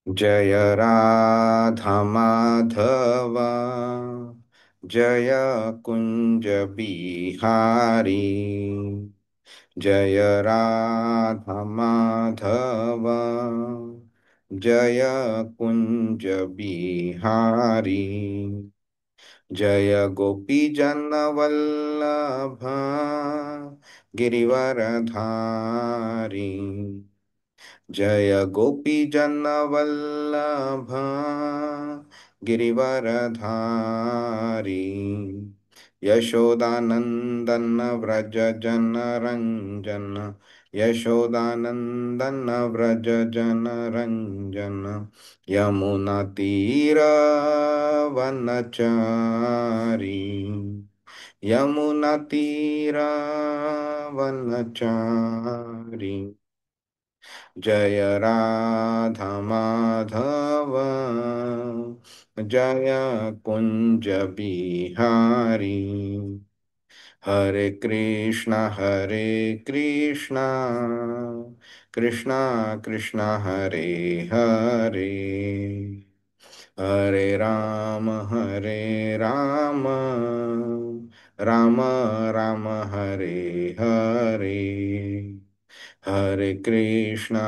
जय राधा माधव, जय कुंज बिहारी। जय राधा माधव, जय कुंज बिहारी। जय गोपी जन वल्लभ गिरिवरधारी। जय गोपी जन वल्लभ गिरिवरधारी। यशोदानंदन व्रज जन रंजन, यशोदानंदन व्रज जन रंजन। यमुना तीर वनचारी, यमुना तीर वनचारी। जय राधा माधव, जय कुंज बिहारी। हरे कृष्णा कृष्णा कृष्णा हरे हरे, हरे राम राम राम हरे हरे। हरे कृष्णा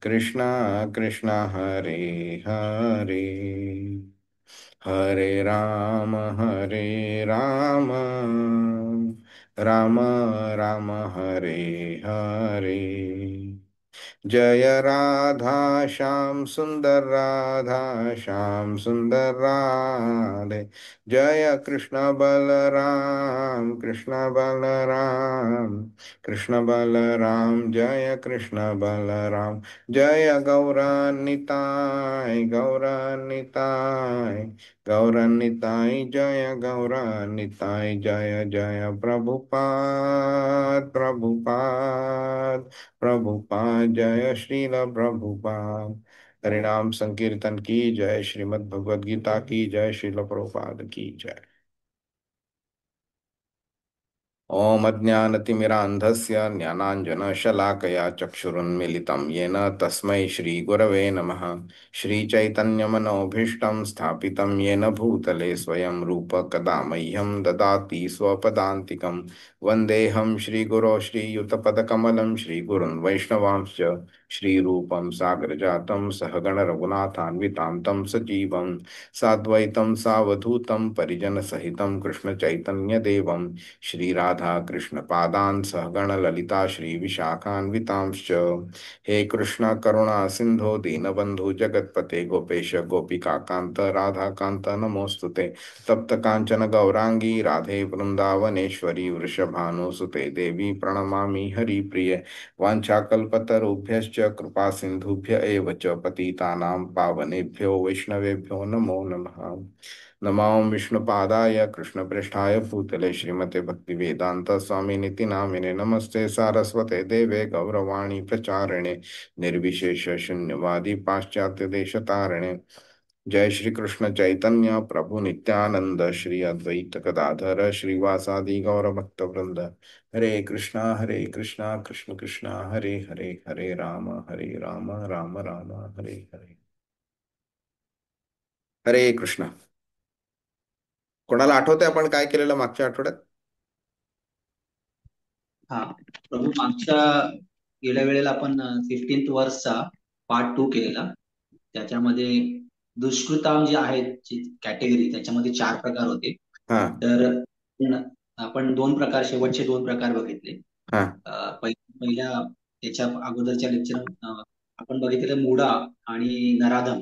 कृष्णा कृष्णा हरे हरे, हरे राम राम राम हरे हरे। जय राधा श्याम सुंदर, राधा श्याम सुंदर राधे। जय कृष्ण बलराम, कृष्ण बलराम, कृष्ण बलराम। जय कृष्ण बलराम। जय गौरानिताय, गौरानिताय, गौरानिताय। जय गौरानिताय। जय जय प्रभुपाद, प्रभुपाद, प्रभुपाद। जय श्रील प्रभुपाद। हरिनाम संकीर्तन की जय, श्रीमद् भगवद गीता की जय, श्रील प्रभुपाद की जय। ओम अज्ञानतिमिरान्धस्य ज्ञानाञ्जनशलाकया चक्षुरुन्मीलितं येन तस्मै श्रीगुरवे नमः। श्रीचैतन्यमनोभीष्टं स्थापितं येन भूतले स्वयं रूप कदा मह्यं ददाति स्वपदान्तिकं। वन्देऽहं श्रीगुरो श्रीयुतपदकमलं श्रीगुरुन् वैष्णवांश्च। श्रीरूपं सागरजातं सहगण रघुनाथान्वितां तं सजीवं साद्वैतं सावधूतं परिजनसहितं कृष्णचैतन्यदेवं श्री राधा कृष्ण पादान सहगण ललिता श्री विशाखान्वितांश्च। हे कृष्ण करुणा सिंधो दीनबंधु जगतपते गोपेश गोपिका कांत राधा कांत नमोस्तुते। तप्त कांचन गौरांगी राधे वृंदावनेश्वरी वृषभानुसुते देवी प्रणमामि हरिप्रिये। वाञ्छाकल्पतरुभ्यश्च कृपा सिंधुभ्य एव च पतितानां पावनेभ्यो वैष्णवेभ्यो नमो नमः। नमो विष्णुपादाय कृष्णप्रेष्ठाय भूतले श्रीमते भक्तिवेदांत स्वामिनिति नामिने नमस्ते सारस्वते देवे गौरवाणी प्रचारिणे निर्विशेष शून्यवादी पाश्चात्य देश तारिणे। जय श्री कृष्ण चैतन्य प्रभु नित्यानंद श्री अद्वैत गदाधर श्रीवासादि गौर भक्त वृंद। हरे कृष्णा कृष्ण कृष्णा हरे हरे, हरे राम राम राम हरे हरे। हरे कृष्ण। कोणाला आठवतंय आपण काय केलेलं मागच्या आठवड्यात? हा प्रभू मागच्या गेल्या वेळेला आपण 15th वर्षचा पार्ट 2 केलेला. त्याच्यामध्ये दुष्कृताम जे आहेत कॅटेगरी त्याच्यामध्ये 4 प्रकार होते. हा तर आपण 2 प्रकार, शेवटचे 2 प्रकार बघितले. हा पहिल्या त्याच्या अगोदरच्या लेक्चर आपण बघितलेलं मुडा आणि नराधम,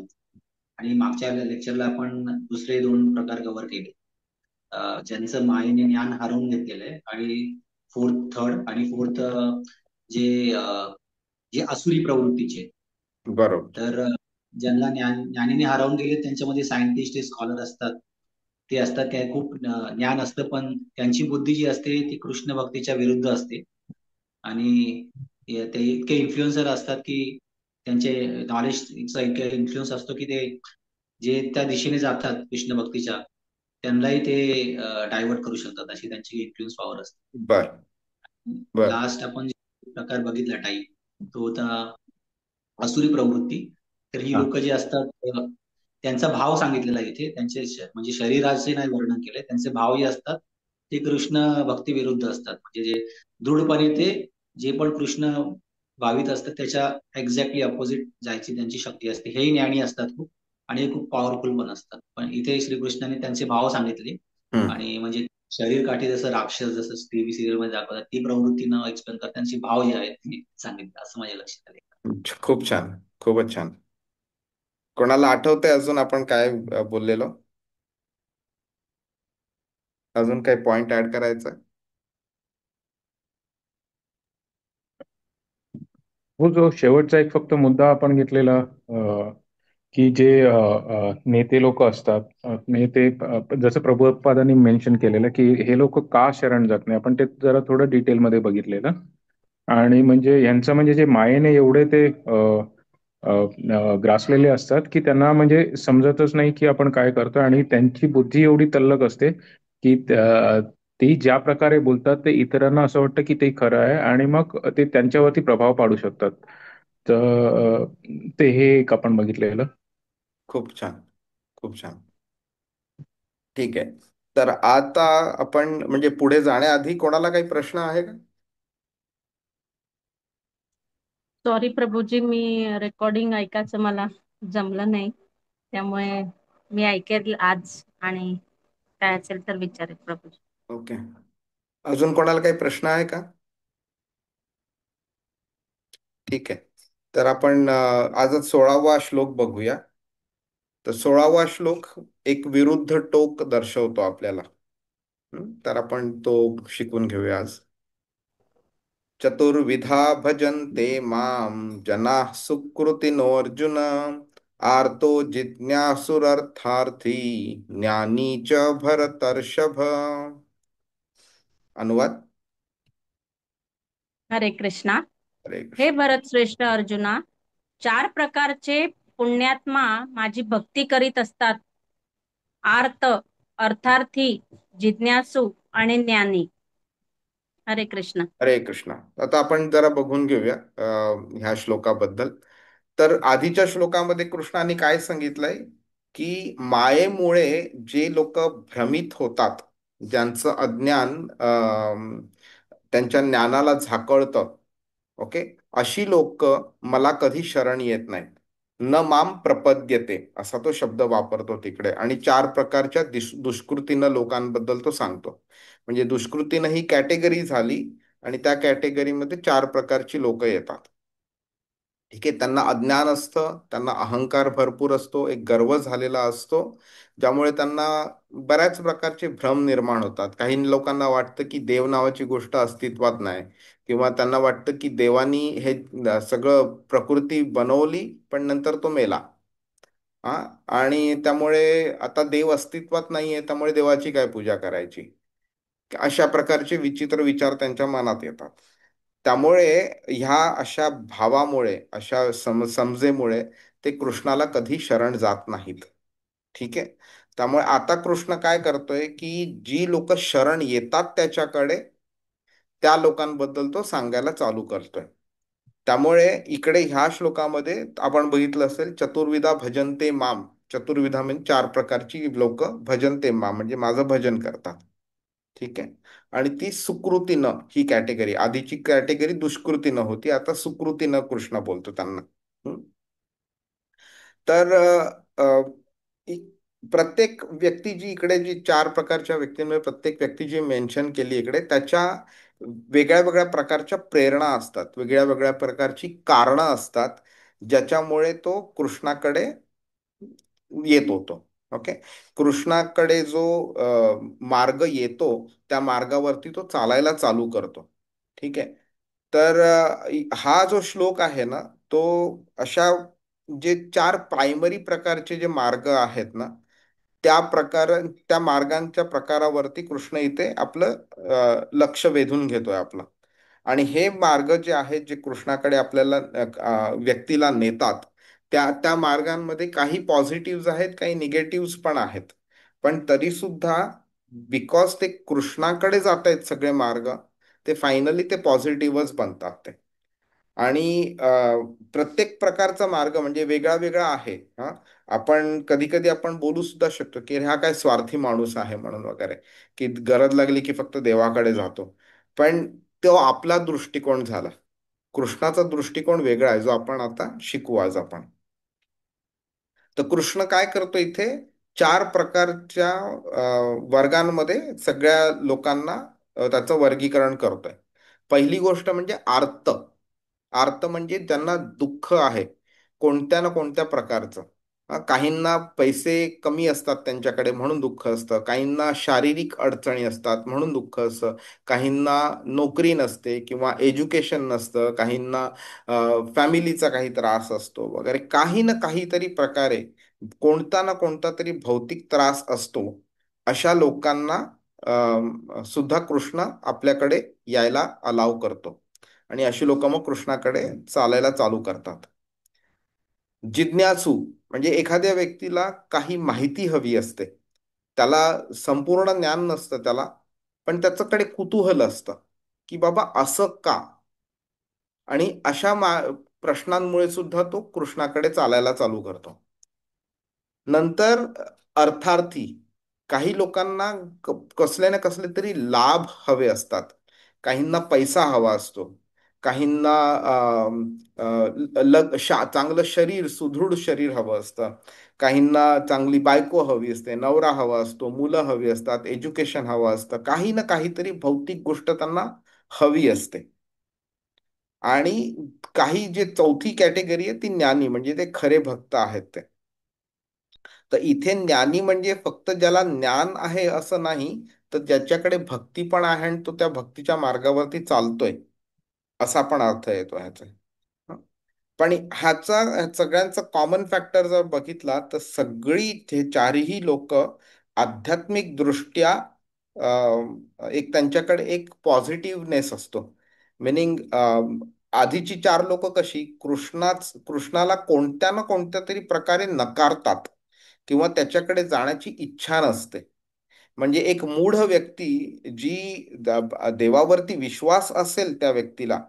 आणि मागच्या लेक्चरला आपण दुसरे 2 प्रकार कव्हर केले. ज्यांचं मायेने ज्ञान हरवून घेतलेलं आहे, आणि थर्ड आणि फोर्थ जे जे असुरी प्रवृत्तीचे. बरोबर. तर ज्यांना ज्ञानीने हरवून गेले त्यांच्यामध्ये सायंटिस्ट स्कॉलर असतात. ते असतात, त्या खूप ज्ञान असतं, पण त्यांची बुद्धी जी असते ती कृष्ण भक्तीच्या विरुद्ध असते. आणि ते इतके इन्फ्लुएन्सर असतात की त्यांचे नॉलेजचा इतका इन्फ्लुएन्स असतो की ते जे त्या दिशेने जातात कृष्ण भक्तीच्या, त्यांनाही ते डायव्हर्ट करू शकतात, अशी त्यांची इन्फ्लुएन्स पॉवर असते. बर बर. लास्ट आपण जे प्रकार बघितला टाईप, तो होता असुरी प्रवृत्ती. तर ही हा. लोक जी असतात त्यांचा भाव सांगितलेला आहे इथे. त्यांचे म्हणजे शरीराचे नाही वर्णन केले, त्यांचे भाव जे असतात ते कृष्ण भक्ती विरुद्ध असतात. म्हणजे जे दृढपणे ते जे पण कृष्ण भावित असतात त्याच्या एक्झॅक्टली अपोजिट जायची त्यांची शक्ती असते. हेही ज्ञानी असतात खूप, आणि हे खूप पॉवरफुल पण असतात. पण इथे श्रीकृष्णाने त्यांचे भाव सांगितले. हम्म. आणि म्हणजे शरीर काठी जसं राक्षस, जसं टीव्ही सिरियल मध्ये दाखवतात, ती प्रवृत्ती न एक्सप्लेन करता त्यांचे भाव जे आहेत ते सांगितले, असं माझ्या लक्षात आले. खूप छान. खूपच छान. कोणाला आठवतंय अजून आपण काय बोललेलो? अजून काही पॉइंट ऍड करायचा? हो, जो शेवटचा एक फक्त मुद्दा आपण घेतलेला, की जे नेते लोक असतात, नेते, जसं प्रभुपादांनी मेन्शन केलेलं की हे लोक का शरण जात नाही, आपण ते जरा थोडं डिटेलमध्ये बघितलेलं. आणि म्हणजे यांचं म्हणजे जे मायेने एवढे ते ग्रासलेले असतात की त्यांना म्हणजे समजतच नाही की आपण काय करतोय, आणि त्यांची बुद्धी एवढी तल्लख असते की ती ज्या प्रकारे बोलतात ते इतरांना असं वाटतं की ते खरं आहे, आणि मग ते त्यांच्यावरती प्रभाव पाडू शकतात. तर ते हे एक आपण बघितलेलं. खूप छान. खूप छान. ठीक आहे. तर आता आपण म्हणजे पुढे जाण्याआधी कोणाला काही प्रश्न आहे का? सॉरी प्रभूजी, मी रेकॉर्डिंग ऐकायचं मला जमलं नाही, त्यामुळे मी ऐकेल आज, आणि काय असेल तर विचारेल प्रभूजी. ओके. अजून कोणाला काही प्रश्न आहे का? ठीक आहे. तर आपण आजच 16वा श्लोक बघूया. तर 16वा श्लोक एक विरुद्ध टोक दर्शवतो आपल्याला. तर आपण तो शिकून घेऊया आज. चतुर्विधा भजन्ते माम जनाः सुकृतिनोऽर्जुन आर्तो जिज्ञासुरर्थार्थी ज्ञानी च भरतर्षभ. अनुवाद. हरे कृष्णा. हरे हे कृष्ण. भरत श्रेष्ठ अर्जुना, 4 प्रकारचे पुण्यात्मा माझी भक्ती करीत असतात: आर्त, अर्थार्थी, जिज्ञासू आणि ज्ञानी. हरे कृष्ण. हरे कृष्णा. आता आपण जरा बघून घेऊया ह्या श्लोकाबद्दल. तर आधीच्या श्लोकामध्ये कृष्णाने काय सांगितलंय, की मायेमुळे जे लोक भ्रमित होतात, ज्यांचं अज्ञान त्यांच्या ज्ञानाला झाकळतं, ओके, अशी लोक मला कधी शरण येत नाहीत. न माम प्रपद्यते असा तो शब्द वापरतो तिकडे. आणि 4 प्रकारच्या दुष्कृतीनं लोकांबद्दल तो सांगतो. म्हणजे दुष्कृतीनं ही कॅटेगरी झाली, आणि त्या कॅटेगरीमध्ये 4 प्रकारची लोक येतात. ठीक आहे. त्यांना अज्ञान असतं, त्यांना अहंकार भरपूर असतो, एक गर्व झालेला असतो, ज्यामुळे त्यांना बऱ्याच प्रकारचे भ्रम निर्माण होतात. काही लोकांना वाटतं की देव नावाची गोष्ट अस्तित्वात नाही, किंवा त्यांना वाटतं की देवानी हे सगळं प्रकृती बनवली पण नंतर तो मेला. हा. आणि त्यामुळे आता देव अस्तित्वात नाहीये, त्यामुळे देवाची काय पूजा करायची. अशा प्रकारचे विचित्र विचार त्यांच्या मनात येतात. त्यामुळे ह्या अशा भावामुळे, अशा समजेमुळे ते कृष्णाला कधी शरण जात नाहीत. ठीक आहे. त्यामुळे आता कृष्ण काय करतोय, की जी लोक शरण येतात त्याच्याकडे, त्या लोकांबद्दल तो सांगायला चालू करतोय. त्यामुळे इकडे ह्या श्लोकामध्ये आपण बघितलं असेल, चतुर्विधा भजन्ते माम. चतुर्विधा म्हणजे 4 प्रकारची लोक भजन्ते माम म्हणजे माझं भजन करतात. ठीक आहे. आणि ती सुकृतीनं ही कॅटेगरी, आधीची कॅटेगरी दुष्कृतीनं होती, आता सुकृतीनं कृष्ण बोलतो त्यांना. हम्म. तर इ- प्रत्येक व्यक्ती जी इकडे, जी 4 प्रकारच्या व्यक्तींमध्ये प्रत्येक व्यक्ती जी मेन्शन केली इकडे, त्याच्या वेगळ्या वेगळ्या प्रकारच्या प्रेरणा असतात, वेगळ्या वेगळ्या प्रकारची कारणं असतात, ज्याच्यामुळे तो कृष्णाकडे येत होतो. ओके. कृष्णाकडे जो मार्ग येतो, त्या मार्गावरती तो चालायला चालू करतो. ठीक आहे. तर हा जो श्लोक आहे ना, तो अशा जे 4 प्रायमरी प्रकारचे जे मार्ग आहेत ना, त्या प्रकार त्या मार्गांच्या प्रकारावरती कृष्ण इथे आपलं लक्ष वेधून घेतोय आपलं. आणि हे मार्ग जे आहेत, जे कृष्णाकडे आपल्याला व्यक्तीला नेतात, त्या त्या मार्गांमध्ये काही पॉझिटिव्ह आहेत, काही निगेटिव्ह पण आहेत. पण तरी सुद्धा, बिकॉज ते कृष्णाकडे जात आहेत सगळे मार्ग, ते फायनली ते पॉझिटिव्हच बनतात ते. आणि प्रत्येक प्रकारचा मार्ग म्हणजे वेगळा वेगळा आहे. हा, आपण कधी कधी आपण बोलू सुद्धा शकतो की हा काय स्वार्थी माणूस आहे म्हणून वगैरे, की गरज लागली की फक्त देवाकडे जातो. पण तो आपला दृष्टिकोन झाला. कृष्णाचा दृष्टिकोन वेगळा आहे, जो आपण आता शिकू आज आपण. तर कृष्ण काय करतो इथे, चार प्रकारच्या वर्गांमध्ये सगळ्या लोकांना त्याचं वर्गीकरण करतोय. पहिली गोष्ट म्हणजे आर्त. आर्त म्हणजे ज्यांना दुःख आहे कोणत्या ना कोणत्या प्रकारचं. काहींना पैसे कमी असतात त्यांच्याकडे म्हणून दुःख असतं, काहींना शारीरिक अडचणी असतात म्हणून दुःख असतं, काहींना नोकरी नसते किंवा एज्युकेशन नसतं, काहींना फॅमिलीचा काही त्रास असतो वगैरे, काही ना काहीतरी प्रकारे कोणता ना कोणता तरी भौतिक त्रास असतो. अशा लोकांना सुद्धा कृष्ण आपल्याकडे यायला अलाव करतो आणि अशी लोक मग कृष्णाकडे चालायला चालू करतात. जिज्ञासू म्हणजे एखाद्या व्यक्तीला काही माहिती हवी असते, त्याला संपूर्ण ज्ञान नसतं त्याला, पण त्याच्याकडे कुतूहल असतं की बाबा असं का. आणि अशा प्रश्नांमुळे सुद्धा तो कृष्णाकडे चालायला चालू करतो. नंतर अर्थार्थी, काही लोकांना कसले ना कसले तरी लाभ हवे असतात. काहींना पैसा हवा असतो, काहींना चांगलं शरीर, सुदृढ शरीर हवं असतं, काहींना चांगली बायको हवी असते, नवरा हवा असतो, मुलं हवी असतात, एज्युकेशन हवं असतं, काही ना काहीतरी भौतिक गोष्ट त्यांना हवी असते. आणि काही जे चौथी कॅटेगरी आहे ती ज्ञानी, म्हणजे ते खरे भक्त आहेत ते. तर इथे ज्ञानी म्हणजे फक्त ज्याला ज्ञान आहे असं नाही, तर ज्याच्याकडे भक्ती पण आहे आणि तो त्या भक्तीच्या मार्गावरती चालतोय, असा पण अर्थ येतो ह्याचा. हं. पण सगळ्यांचा कॉमन फॅक्टर जर बघितला तर सगळी हे चारही लोक आध्यात्मिक दृष्ट्या एक त्यांच्याकडे एक पॉझिटिव्हनेस असतो. मिनिंग आधीची चार लोक कशी कृष्णाला कोणत्या ना कोणत्या तरी प्रकारे नकारतात किंवा त्याच्याकडे जाण्याची इच्छा नसते. म्हणजे एक मूढ व्यक्ती, जी देवावरती विश्वास असेल त्या व्यक्तीला,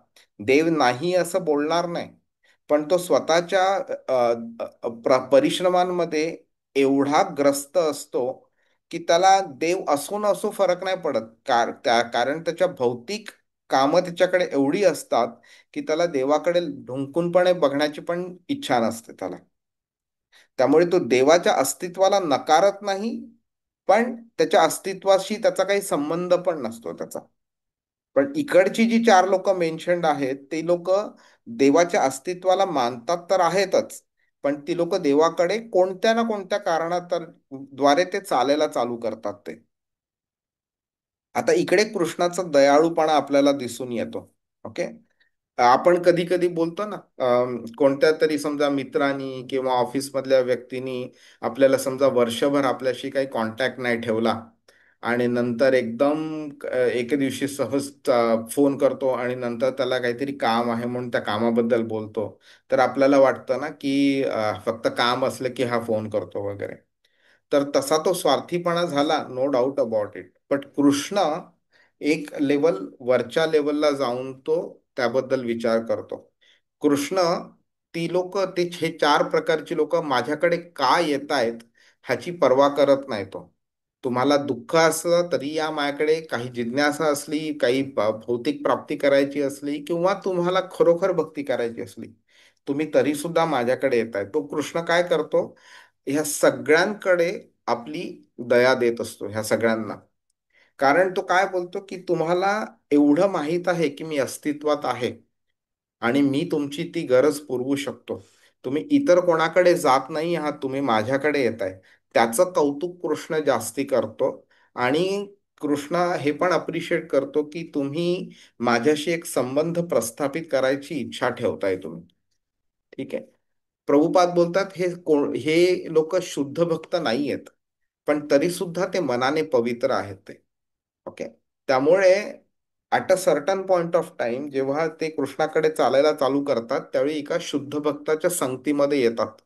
देव नाही असं बोलणार नाही, पण तो स्वतःच्या परिश्रमांमध्ये एवढा ग्रस्त असतो की त्याला देव असो नसो फरक नाही पडत. कारण त्याच्या भौतिक कामं त्याच्याकडे एवढी असतात की त्याला देवाकडे ढुंकूनपणे बघण्याची पण इच्छा नसते त्याला. त्यामुळे तो देवाच्या अस्तित्वाला नकारत नाही, पण त्याच्या अस्तित्वाशी त्याचा काही संबंध पण नसतो त्याचा. पण इकडची जी चार लोक मेन्शन्ड आहेत ते लोक देवाच्या अस्तित्वाला मानतात तर आहेतच, पण ती लोक देवाकडे कोणत्या ना कोणत्या कारणात द्वारे ते चालायला चालू करतात ते. आता इकडे कृष्णाचा दयाळूपणा आपल्याला दिसून येतो. ओके. आपण कधी कधी बोलतो ना, कोणत्या तरी समजा मित्रांनी किंवा ऑफिसमधल्या व्यक्तींनी आपल्याला समजा वर्षभर आपल्याशी काही कॉन्टॅक्ट नाही ठेवला आणि नंतर एकदम एके दिवशी सहज फोन करतो आणि नंतर त्याला काहीतरी काम आहे म्हणून त्या कामाबद्दल बोलतो, तर आपल्याला वाटतं ना की फक्त काम असलं की हा फोन करतो वगैरे. तर तसा तो स्वार्थीपणा झाला, no doubt about it. But Krishna एक लेवल वरच्या लेवलला जाऊन तो त्याबद्दल विचार करतो. कृष्ण ती लोक, ते हे चार प्रकारची लोक माझ्याकडे का येत आहेत ह्याची पर्वा करत नाही तो. तुम्हाला दुःख असलं तरी या माझ्याकडे, काही जिज्ञासा असली, काही भौतिक प्राप्ती करायची असली किंवा तुम्हाला खरोखर भक्ती करायची असली, तुम्ही तरी सुद्धा माझ्याकडे येत आहे. तो कृष्ण काय करतो, ह्या सगळ्यांकडे आपली दया देत असतो, ह्या सगळ्यांना. कारण तो काय बोलतो की तुम्हाला एवढं माहित आहे की मी अस्तित्वात आहे आणि मी तुमची ती गरज पुरवू शकतो. तुम्ही इतर कोणाकडे जात नाही आहात, तुम्ही माझ्याकडे येत आहे. त्याचं कौतुक कृष्ण जास्ती करतो. आणि कृष्ण हे पण अप्रिशिएट करतो की तुम्ही माझ्याशी एक संबंध प्रस्थापित करायची इच्छा ठेवताय तुम्ही. ठीक आहे. प्रभुपाद बोलतात हे लोक शुद्ध भक्त नाही आहेत, पण तरी सुद्धा ते मनाने पवित्र आहेत ते. ओके. त्यामुळे at a certain point of time जेव्हा ते कृष्णाकडे चालायला चालू करतात त्यावेळी एका शुद्ध भक्ताच्या संगतीमध्ये येतात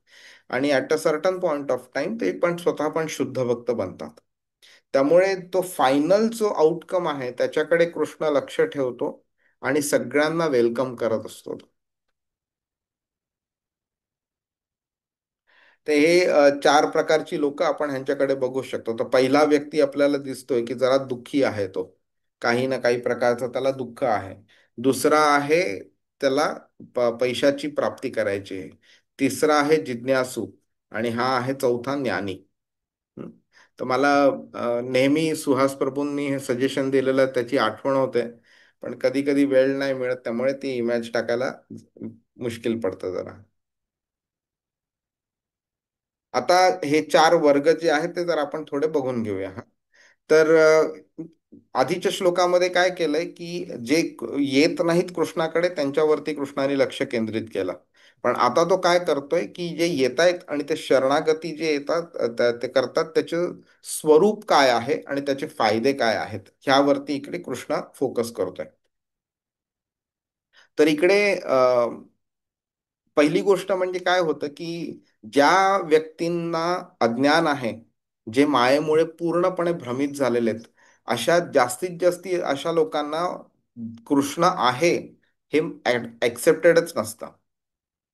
आणि at a certain point of time ते पण स्वतः पण शुद्ध भक्त बनतात. त्यामुळे तो फायनल जो आउटकम आहे त्याच्याकडे कृष्ण लक्ष ठेवतो आणि सगळ्यांना वेलकम करत असतो. तर हे चार प्रकारची लोक आपण ह्यांच्याकडे बघू शकतो. तर पहिला व्यक्ती आपल्याला दिसतोय की जरा दुःखी आहे तो, काही ना काही प्रकारचं त्याला दुःख आहे. दुसरा आहे त्याला पैशाची प्राप्ती करायची आहे. तिसरा आहे जिज्ञासू, आणि हा आहे चौथा ज्ञानी. हं. तर मला नेहमी सुहास प्रभूंनी हे सजेशन दिलेलं त्याची आठवण होते, पण कधी कधी वेळ नाही मिळत, त्यामुळे ती इमेज टाकायला मुश्किल पडतं जरा. आता हे चार वर्ग जे आहेत ते जर आपण थोडे बघून घेऊया. हा. तर आधीच्या श्लोकामध्ये काय केलंय की जे येत नाहीत कृष्णाकडे त्यांच्यावरती कृष्णाने लक्ष केंद्रित केलं. पण आता तो काय करतोय की जे येत आहेत आणि ते शरणागती जे येतात ते करतात, त्याचे स्वरूप काय आहे आणि त्याचे फायदे काय आहेत ह्यावरती इकडे कृष्ण फोकस करतोय. तर इकडे पहिली गोष्ट म्हणजे काय होतं की ज्या व्यक्तींना अज्ञान आहे, जे मायेमुळे पूर्णपणे भ्रमित झालेले आहेत, अशा जास्तीत जास्ती अशा लोकांना कृष्ण आहे हे ऍक्सेप्टेडच नसतं.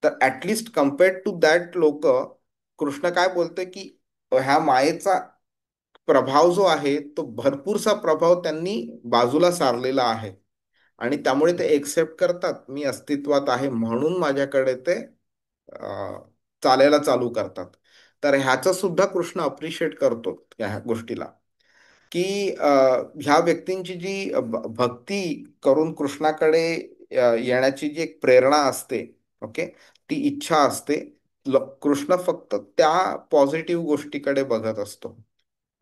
तर ऍटलिस्ट कम्पेअर्ड टू दॅट लोक, कृष्ण काय बोलतोय की ह्या मायेचा प्रभाव जो आहे तो भरपूरसा प्रभाव त्यांनी बाजूला सारलेला आहे, आणि त्यामुळे ते एक्सेप्ट करतात मी अस्तित्वात आहे म्हणून माझ्याकडे ते अ, चालायला चालू करतात. तर ह्याचं सुद्धा कृष्ण अप्रिशिएट करतो या गोष्टीला, की ह्या व्यक्तींची जी भक्ती करून कृष्णाकडे येण्याची जी एक प्रेरणा असते, ओके, ती इच्छा असते, कृष्ण फक्त त्या पॉझिटिव्ह गोष्टीकडे बघत असतो.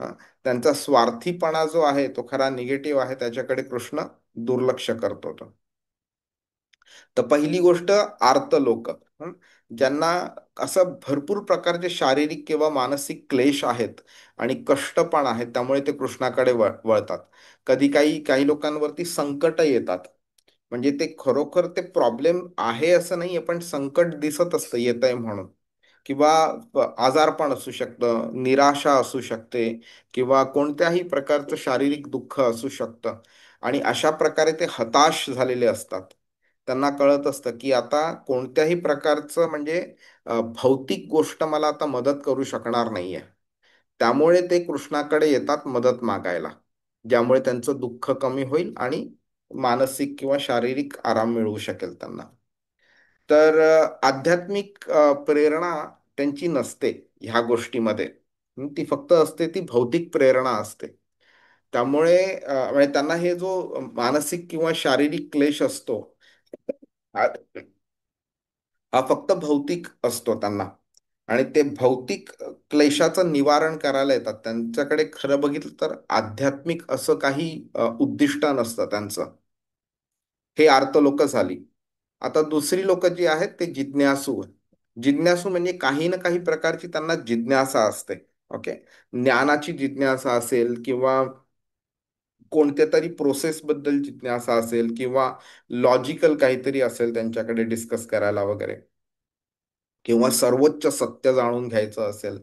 हा. त्यांचा स्वार्थीपणा जो आहे तो खरा निगेटिव्ह आहे, त्याच्याकडे कृष्ण दुर्लक्ष करतो तो. तर पहिली गोष्ट आर्त लोक, ज्यांना असं भरपूर प्रकारचे शारीरिक किंवा मानसिक क्लेश आहेत आणि कष्ट पण आहेत, त्यामुळे ते कृष्णाकडे वळतात. कधी काही काही लोकांवरती संकट येतात, म्हणजे ते खरोखर ते प्रॉब्लेम आहे असं नाहीये, पण संकट दिसत असतं येत आहे म्हणून, किंवा आजारपण असू शकतं, निराशा असू शकते, किंवा कोणत्याही प्रकारचं शारीरिक दुःख असू शकतं. आणि अशा प्रकारे ते हताश झालेले असतात. त्यांना कळत असतं की आता कोणत्याही प्रकारचं म्हणजे भौतिक गोष्ट मला आता मदत करू शकणार नाहीये. त्यामुळे ते कृष्णाकडे येतात मदत मागायला, ज्यामुळे त्यांचं दुःख कमी होईल आणि मानसिक किंवा शारीरिक आराम मिळू शकेल त्यांना. तर आध्यात्मिक प्रेरणा त्यांची नसते ह्या गोष्टीमध्ये. ती फक्त असते ती भौतिक प्रेरणा असते. त्यामुळे म्हणजे त्यांना हे जो मानसिक किंवा शारीरिक क्लेश असतो, हा हा फक्त भौतिक असतो त्यांना. आणि ते भौतिक क्लेशाचं निवारण करायला येतात. त्यांच्याकडे खरं बघितलं तर आध्यात्मिक असं काही उद्दिष्ट नसतं त्यांचं. हे आर्त लोक झाली. आता दुसरी लोक जी आहेत ते जिज्ञासू. जिज्ञासू म्हणजे काही ना काही प्रकारची त्यांना जिज्ञासा असते. ओके. ज्ञानाची जिज्ञासा असेल, किंवा कोणत्या तरी प्रोसेस बद्दल जिज्ञासा असेल, किंवा लॉजिकल काहीतरी असेल त्यांच्याकडे डिस्कस करायला वगैरे, किंवा सर्वोच्च सत्य जाणून घ्यायचं असेल,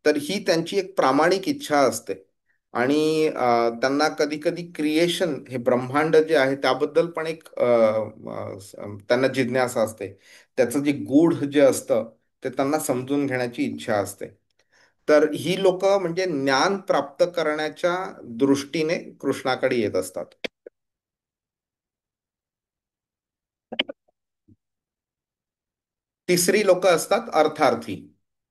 तर ही त्यांची एक प्रामाणिक इच्छा असते. आणि त्यांना कधी कधी क्रिएशन हे ब्रह्मांड जे आहे त्याबद्दल पण एक त्यांना जिज्ञासा असते. त्याचं जे गूढ जे असतं ते त्यांना समजून घेण्याची इच्छा असते. तर ही लोक म्हणजे ज्ञान प्राप्त करण्याच्या दृष्टीने कृष्णाकडे येत असतात. तिसरी लोक असतात अर्थार्थी.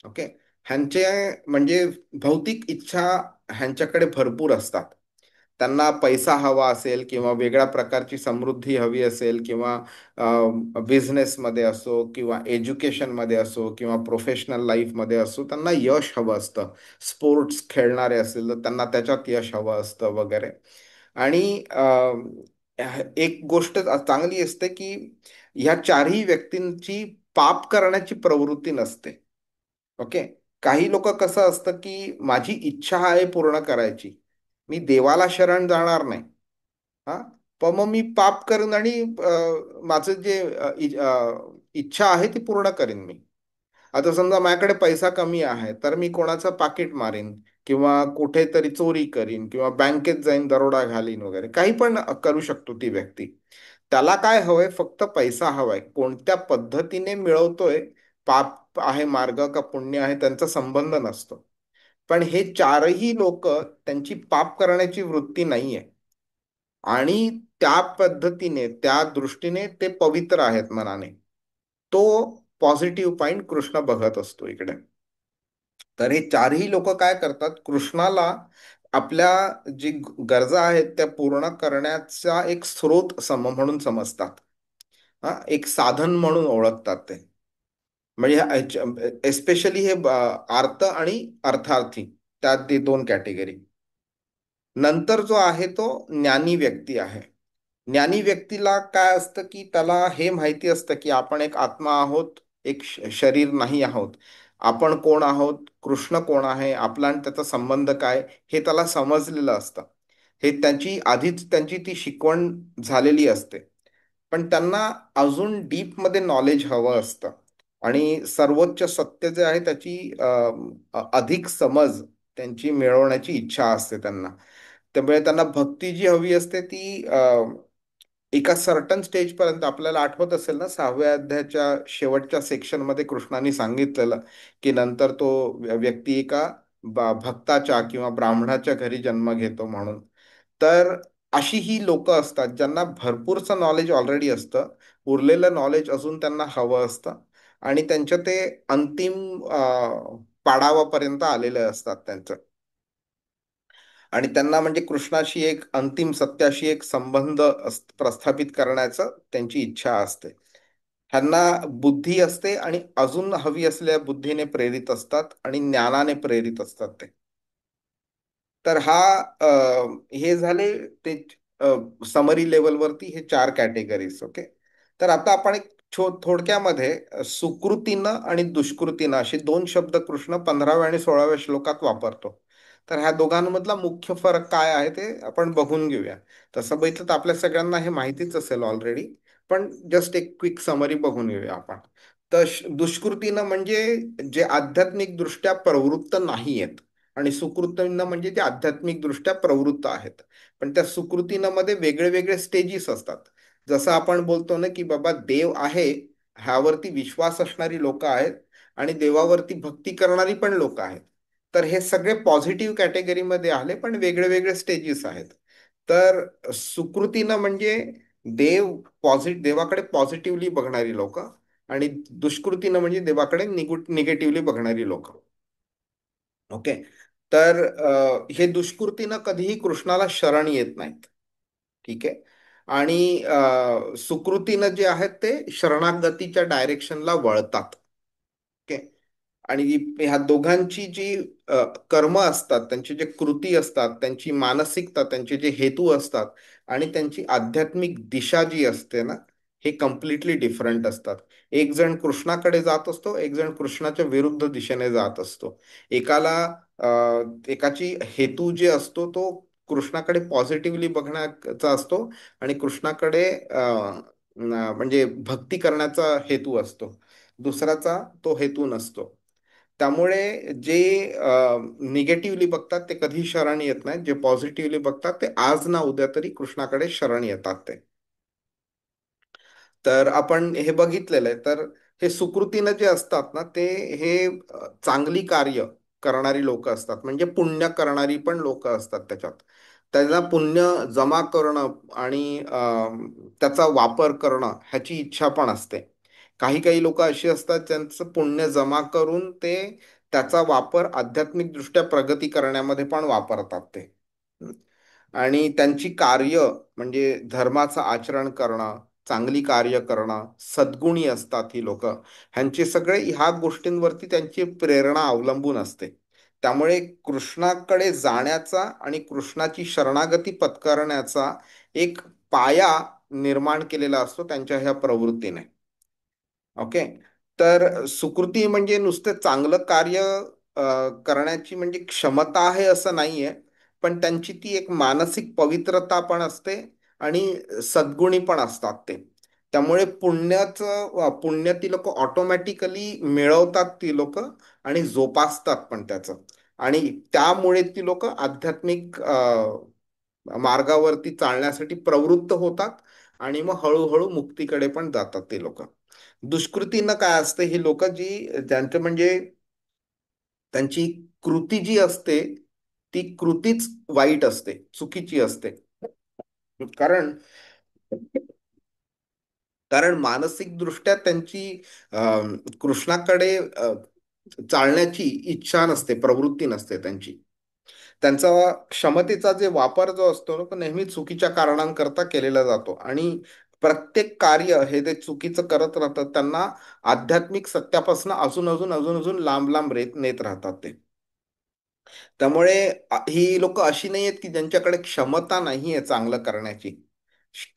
ओके. ह्यांचे म्हणजे भौतिक इच्छा ह्यांच्याकडे भरपूर असतात. त्यांना पैसा हवा असेल, किंवा वेगळ्या प्रकारची समृद्धी हवी असेल, किंवा बिझनेसमध्ये असो, किंवा एज्युकेशनमध्ये असो, किंवा प्रोफेशनल लाईफमध्ये असो, त्यांना यश हवं असतं. स्पोर्ट्स खेळणारे असेल तर त्यांना त्याच्यात यश हवं असतं वगैरे. आणि एक गोष्ट चांगली असते की ह्या चारही व्यक्तींची पाप करण्याची प्रवृत्ती नसते. ओके. काही लोक कसं असतं की माझी इच्छा आहे पूर्ण करायची, मी देवाला शरण जाणार नाही. हा. पण मग मी पाप करेन आणि माझं जे इच्छा आहे ती पूर्ण करेन मी. आता समजा माझ्याकडे पैसा कमी आहे, तर मी कोणाचं पाकिट मारीन, किंवा कुठेतरी चोरी करीन, किंवा बँकेत जाईन दरोडा घालीन वगैरे, काही पण करू शकतो ती व्यक्ती. त्याला काय हवंय, फक्त पैसा हवाय. कोणत्या पद्धतीने मिळवतोय, पाप आहे मार्ग का पुण्य आहे त्यांचा संबंध नसतो. पण हे चारही लोक त्यांची पाप करण्याची वृत्ती नाहीये आणि त्या पद्धतीने त्या दृष्टीने ते पवित्र आहेत मनाने. तो पॉझिटिव्ह पॉइंट कृष्ण बघत असतो इकडे. तर हे चारही लोक काय करतात, कृष्णाला आपल्या जी गरजा आहेत त्या पूर्ण करण्याचा एक स्रोत म्हणून समजतात. हा, एक साधन म्हणून ओळखतात ते. म्हणजे एस्पेशली हे अर्थ आणि अर्थार्थी, त्यात ते दोन कॅटेगरी. नंतर जो आहे तो ज्ञानी व्यक्ती आहे. ज्ञानी व्यक्तीला काय असतं की त्याला हे माहिती असतं की आपण एक आत्मा आहोत, एक शरीर नाही आहोत. आपण कोण आहोत, कृष्ण कोण आहे, आपला आणि त्याचा संबंध काय, हे त्याला समजलेलं असतं. हे त्यांची आधीच त्यांची ती शिकवण झालेली असते. पण त्यांना अजून डीप मध्ये नॉलेज हवं असतं आणि सर्वोच्च सत्य जे आहे त्याची अधिक समज त्यांची मिळवण्याची इच्छा असते त्यांना. त्यामुळे त्यांना भक्ती जी हवी असते ती एका सर्टन स्टेज पर्यंत. आपल्याला आठवत असेल ना, 6व्या अध्यायाच्या शेवटच्या सेक्शन मध्ये कृष्णाने सांगितलेलं की नंतर तो व्यक्ती एका भक्ताच्या किंवा ब्राह्मणाच्या घरी जन्म घेतो म्हणून. तर अशी ही लोक असतात ज्यांना भरपूरचं नॉलेज ऑलरेडी असतं, उरलेलं नॉलेज अजून त्यांना हवं असतं आणि त्यांच्या ते अंतिम पाडावापर्यंत आलेले असतात त्यांचं. आणि त्यांना म्हणजे कृष्णाशी एक अंतिम सत्याशी एक संबंध प्रस्थापित करण्याचं त्यांची इच्छा असते. ह्यांना बुद्धी असते आणि अजून हवी असलेल्या बुद्धीने प्रेरित असतात आणि ज्ञानाने प्रेरित असतात ते. तर हे झाले ते समरी लेवलवरती हे चार कॅटेगरीज. ओके. तर आता आपण एक थोडक्यामध्ये सुकृतीनं आणि दुष्कृतीनं असे दोन शब्द कृष्ण 15व्या आणि 16व्या श्लोकात वापरतो. तर ह्या दोघांमधला मुख्य फरक काय आहे ते आपण बघून घेऊया. तसं बघितलं तर आपल्या सगळ्यांना हे माहितीच असेल ऑलरेडी, पण जस्ट एक क्विक समरी बघून घेऊया आपण. तर दुष्कृतीनं म्हणजे जे आध्यात्मिक दृष्ट्या प्रवृत्त नाही आहेत आणि सुकृतीनं म्हणजे ते आध्यात्मिक दृष्ट्या प्रवृत्त आहेत. पण त्या सुकृतीनं मध्ये वेगळे वेगळे स्टेजेस असतात. जसं आपण बोलतो ना की बाबा देव आहे, ह्यावरती विश्वास असणारी लोक आहेत आणि देवावरती भक्ती करणारी पण लोक आहेत. तर हे सगळे पॉझिटिव्ह कॅटेगरीमध्ये आले, पण वेगळे वेगळे स्टेजेस आहेत. तर सुकृतीनं म्हणजे देवाकडे पॉझिटिव्हली बघणारी लोक आणि दुष्कृतीनं म्हणजे देवाकडे निगेटिव्हली बघणारी लोक. ओके. तर हे दुष्कृतीनं कधीही कृष्णाला शरण येत नाहीत. ठीक आहे. आणि सुकृतीनं जे आहेत ते शरणागतीच्या डायरेक्शनला वळतात. ओके. आणि ह्या दोघांची जी कर्म असतात, त्यांची जे कृती असतात, त्यांची मानसिकता, त्यांचे जे हेतू असतात आणि त्यांची आध्यात्मिक दिशा जी असते ना, हे कम्प्लिटली डिफरंट असतात. एक जण कृष्णाकडे जात असतो, एक जण कृष्णाच्या विरुद्ध दिशेने जात असतो. एकाची हेतू जे असतो तो कृष्णाकडे पॉझिटिव्हली बघण्याचा असतो आणि कृष्णाकडे म्हणजे भक्ती करण्याचा हेतू असतो. दुसऱ्याचा तो हेतू नसतो. त्यामुळे जे निगेटिव्हली बघतात ते कधी शरण येत नाहीत, जे पॉझिटिव्हली बघतात ते आज ना उद्या तरी कृष्णाकडे शरण येतात ते. तर आपण हे बघितलेलं आहे. तर हे सुकृतीनं जे असतात ना ते हे चांगली कार्य करणारी लोक असतात, म्हणजे पुण्य करणारी पण लोक असतात त्याच्यात. त्यांना पुण्य जमा करणं आणि त्याचा वापर करणं ह्याची इच्छा पण असते. काही काही लोक अशी असतात ज्यांचं पुण्य जमा करून ते त्याचा वापर आध्यात्मिक दृष्ट्या प्रगती करण्यामध्ये पण वापरतात ते. आणि त्यांची कार्य म्हणजे धर्माचं आचरण करणं, चांगली कार्य करणं, सद्गुणी असतात ही लोक. ह्यांचे सगळे ह्या गोष्टींवरती त्यांची प्रेरणा अवलंबून असते. त्यामुळे कृष्णाकडे जाण्याचा आणि कृष्णाची शरणागती पत्करण्याचा एक पाया निर्माण केलेला असतो त्यांच्या ह्या प्रवृत्तीने. ओके. तर सुकृती म्हणजे नुसतं चांगलं कार्य करण्याची म्हणजे क्षमता आहे असं नाहीये, पण त्यांची ती एक मानसिक पवित्रता पण असते आणि सद्गुणी पण असतात ते. त्यामुळे पुण्य ती लोक ऑटोमॅटिकली मिळवतात ती लोक आणि जोपासतात पण त्याचं. आणि त्यामुळे ती लोक आध्यात्मिक मार्गावरती चालण्यासाठी प्रवृत्त होतात आणि मग हळूहळू मुक्तीकडे पण जातात ते लोक. दुष्कृतीनं काय असते, ही लोक जी त्यांचं म्हणजे त्यांची कृती जी असते ती कृतीच वाईट असते, चुकीची असते. कारण कारण मानसिक दृष्ट्या त्यांची कृष्णाकडे चालण्याची इच्छा नसते, प्रवृत्ती नसते त्यांची. त्यांचा क्षमतेचा जे वापर जो असतो ना, तो नेहमी चुकीच्या कारणांकरता केलेला जातो, आणि प्रत्येक कार्य हे ते चुकीचं करत राहतात. त्यांना आध्यात्मिक सत्यापासून अजून अजून अजून अजून लांब लांब नेत राहतात ते. त्यामुळे ही लोक अशी नाही आहेत की ज्यांच्याकडे क्षमता नाही आहे चांगलं करण्याची.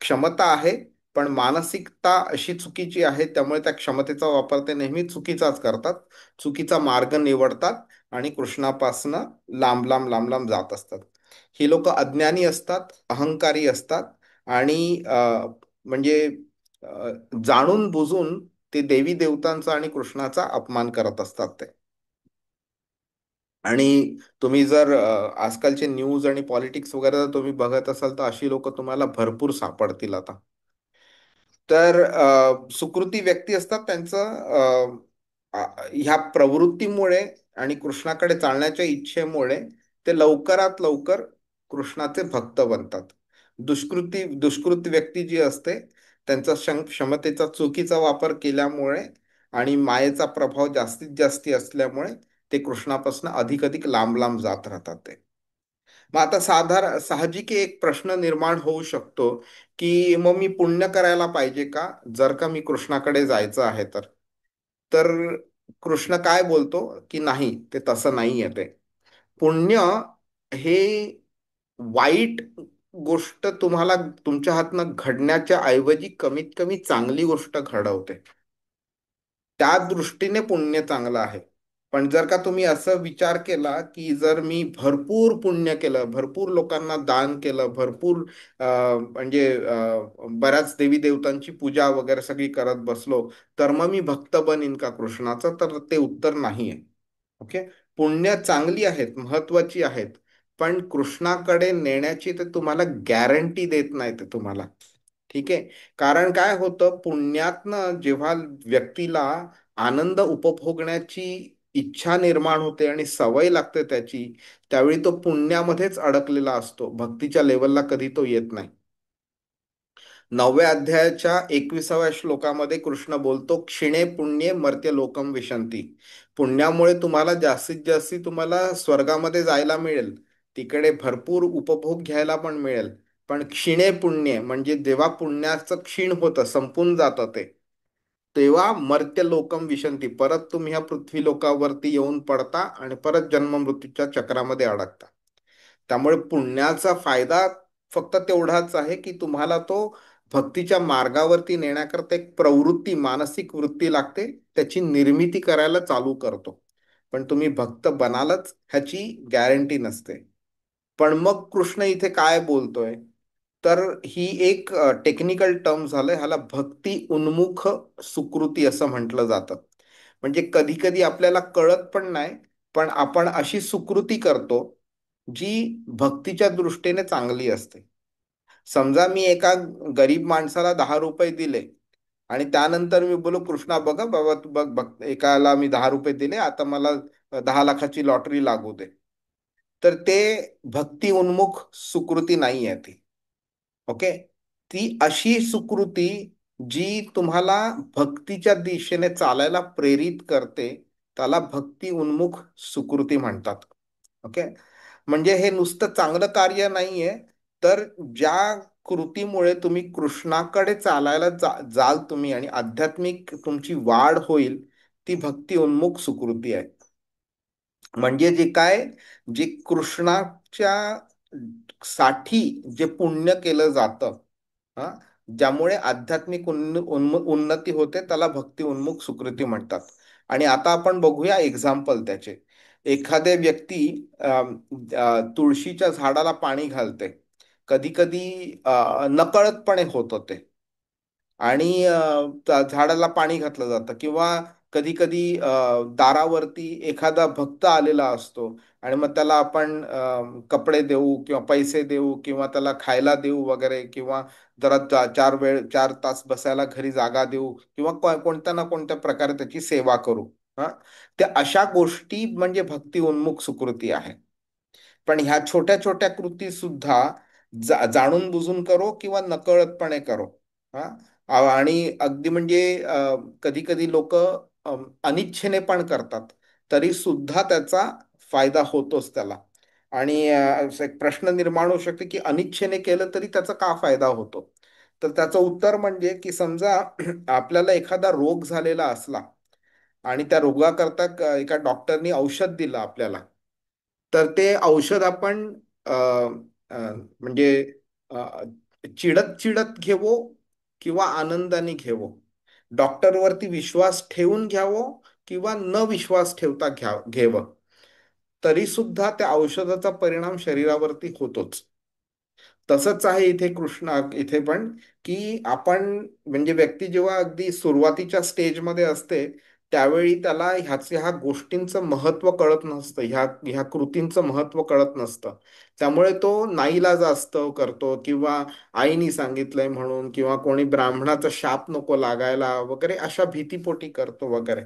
क्षमता आहे, पण मानसिकता अशी चुकीची आहे, त्यामुळे त्या क्षमतेचा वापर ते नेहमी चुकीचाच करतात, चुकीचा मार्ग निवडतात आणि कृष्णापासनं लांब लांब लांब लांब जात असतात. ही लोक अज्ञानी असतात, अहंकारी असतात, आणि म्हणजे अ, जाणून बुजून ते देवी देवतांचा आणि कृष्णाचा अपमान करत असतात ते. आणि तुम्ही जर आजकालचे न्यूज आणि पॉलिटिक्स वगैरे जर तुम्ही बघत असाल, तर अशी लोक तुम्हाला भरपूर सापडतील आता. तर सुकृती व्यक्ती असतात, त्यांचं ह्या प्रवृत्तीमुळे आणि कृष्णाकडे चालण्याच्या इच्छेमुळे ते लवकरात लवकर कृष्णाचे भक्त बनतात. दुष्कृत व्यक्ती जी असते, त्यांचा क्षमतेचा चुकीचा वापर केल्यामुळे आणि मायेचा प्रभाव जास्तीत जास्ती असल्यामुळे ते कृष्णापासून अधिक अधिक लांब लांब जात राहतात ते. मग आता साहजिक एक प्रश्न निर्माण होऊ शकतो, की मग मी पुण्य करायला पाहिजे का, जर का मी कृष्णाकडे जायचं आहे तर. तर कृष्ण काय बोलतो, की नाही, ते तसं नाही आहे ते. पुण्य हे वाईट गोष्ट तुम्हाला तुमच्या हातनं घडण्याच्या ऐवजी कमीत कमी चांगली गोष्ट घडवते. त्या दृष्टीने पुण्य चांगलं आहे. पण जर का तुम्ही असं विचार केला, की जर मी भरपूर पुण्य केलं, भरपूर लोकांना दान केलं, भरपूर म्हणजे बऱ्याच देवी देवतांची पूजा वगैरे सगळी करत बसलो, तर मग मी भक्त बनीन का कृष्णाचं, तर ते उत्तर नाही आहे. ओके. पुण्य चांगली आहेत, महत्वाची आहेत, पण कृष्णाकडे नेण्याची ते तुम्हाला गॅरंटी देत नाही ते तुम्हाला. ठीक आहे. कारण काय होतं, पुण्यातनं जेव्हा व्यक्तीला आनंद उपभोगण्याची इच्छा निर्माण होते आणि सवय लागते त्याची, त्यावेळी तो पुण्यामध्येच अडकलेला असतो, भक्तीच्या लेवलला कधी तो येत नाही. 9व्या अध्यायाच्या 21व्या श्लोकामध्ये कृष्ण बोलतो, क्षिणे पुण्ये मर्त्य लोकम विशंती. पुण्यामुळे तुम्हाला जास्तीत जास्त तुम्हाला स्वर्गामध्ये जायला मिळेल, तिकडे भरपूर उपभोग घ्यायला पण मिळेल. पण क्षिणे पुण्य म्हणजे जेव्हा पुण्याचं क्षीण होतं, संपून जातं ते, तेव्हा मर्त्य लोकम विशंती, परत तुम्ही ह्या पृथ्वी लोकावरती येऊन पडता आणि परत जन्म मृत्यूच्या चक्रामध्ये अडकता. त्यामुळे पुण्याचा फायदा फक्त तेवढाच आहे, की तुम्हाला तो भक्तीच्या मार्गावरती नेण्याकरता एक प्रवृत्ती, मानसिक वृत्ती लागते, त्याची निर्मिती करायला चालू करतो. पण तुम्ही भक्त बनालच ह्याची गॅरंटी नसते. पण मग कृष्ण इथे काय बोलतोय, तर ही एक टेक्निकल टर्म झालंय, ह्याला भक्ती उन्मुख सुकृती असं म्हटलं जातं. म्हणजे कधी कधी आपल्याला कळत पण नाही, पण आपण अशी सुकृती करतो जी भक्तीच्या दृष्टीने चांगली असते. समजा मी एका गरीब माणसाला 10 रुपये दिले, आणि त्यानंतर मी बोलू, कृष्णा बघा बाबा, तू बघ बघ, एकाला मी 10 रुपये दिले, आता मला 10 लाखाची लॉटरी लागू दे. तर ते भक्ती उन्मुख सुकृती नाही आहे ती. ओके. ती अशी सुकृती जी तुम्हाला भक्तीच्या दिशेने चालायला प्रेरित करते, त्याला भक्ती उन्मुख सुकृती म्हणतात. ओके. म्हणजे हे नुसतं चांगलं कार्य नाहीये, तर ज्या कृतीमुळे तुम्ही कृष्णाकडे चालायला जाल तुम्ही आणि आध्यात्मिक तुमची वाढ होईल, ती भक्ती उन्मुख सुकृती आहे. म्हणजे जे काय, जे कृष्णाच्या साठी जे पुण्य केलं जातं, हा, ज्यामुळे आध्यात्मिक उन्नती होते, त्याला भक्ती उन्मुख सुकृती म्हणतात. आणि आता आपण बघूया एक्झाम्पल त्याचे. एखाद्या व्यक्ती तुळशीच्या झाडाला पाणी घालते, कधी कधी नकळतपणे होत होते, आणि झाडाला पाणी घातलं जातं, किंवा कधी कधी दारावरती एखादा भक्त आलेला असतो आणि मग त्याला आपण कपडे देऊ किंवा पैसे देऊ किंवा त्याला खायला देऊ वगैरे, किंवा जरा 4 तास बसायला घरी जागा देऊ किंवा कोणत्या ना कोणत्या प्रकारे त्याची सेवा करू. हा, त्या अशा गोष्टी म्हणजे भक्ती उन्मुख सुकृती आहे. पण ह्या छोट्या छोट्या कृती सुद्धा जाणून बुजून करो किंवा नकळतपणे करो. हा, आणि अगदी म्हणजे कधी कधी लोक अनिच्छेने पण करतात, तरी सुद्धा त्याचा फायदा होतोच त्याला. आणि असा एक प्रश्न निर्माण होऊ शकते की अनिच्छेने केलं तरी त्याचा का फायदा होतो. तर त्याचं उत्तर म्हणजे की समजा आपल्याला एखादा रोग झालेला असला आणि त्या रोगाकरता एका डॉक्टरनी औषध दिलं आपल्याला, तर ते औषध आपण अ, अ, म्हणजे अ, चिडत चिडत घेवो किंवा आनंदाने घेवो, डॉक्टरवरती विश्वास ठेवून घ्यावो किंवा न विश्वास ठेवता घेवं, तरी सुद्धा त्या औषधाचा परिणाम शरीरावरती होतोच. तसंच आहे इथे कृष्णा इथे पण, की आपण म्हणजे व्यक्ती जेव्हा अगदी सुरुवातीच्या स्टेजमध्ये असते, त्यावेळी त्याला ह्या गोष्टींचं महत्त्व कळत नसतं, ह्या ह्या कृतींचं महत्त्व कळत नसतं. त्यामुळे तो नाईलाजास्तव करतो, किंवा आईनी सांगितलंय म्हणून, किंवा कोणी ब्राह्मणाचा शाप नको लागायला वगैरे अशा भीतीपोटी करतो वगैरे.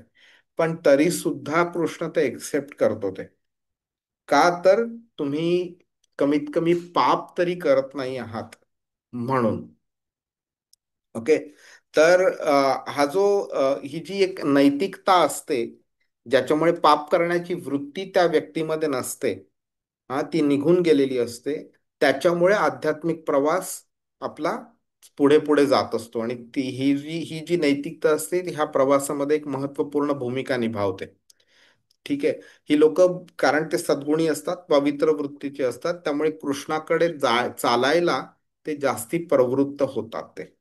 पण तरी सुद्धा कृष्ण ते एक्सेप्ट करतो ते. का तर तुम्ही कमीत कमी पाप तरी करत नाही आहात म्हणून. ओके. तर हा जो ही जी एक नैतिकता असते, ज्याच्यामुळे पाप करण्याची वृत्ती त्या व्यक्तीमध्ये नसते, हा, ती निघून गेलेली असते, त्याच्यामुळे आध्यात्मिक प्रवास आपला पुढे पुढे जात असतो. आणि ही जी नैतिकता असते ती ह्या प्रवासामध्ये एक महत्त्वपूर्ण भूमिका निभावते. ठीक आहे. ही लोक, कारण ते सद्गुणी असतात, पवित्र वृत्तीचे असतात, त्यामुळे कृष्णाकडे चालायला ते जास्ती प्रवृत्त होतात ते.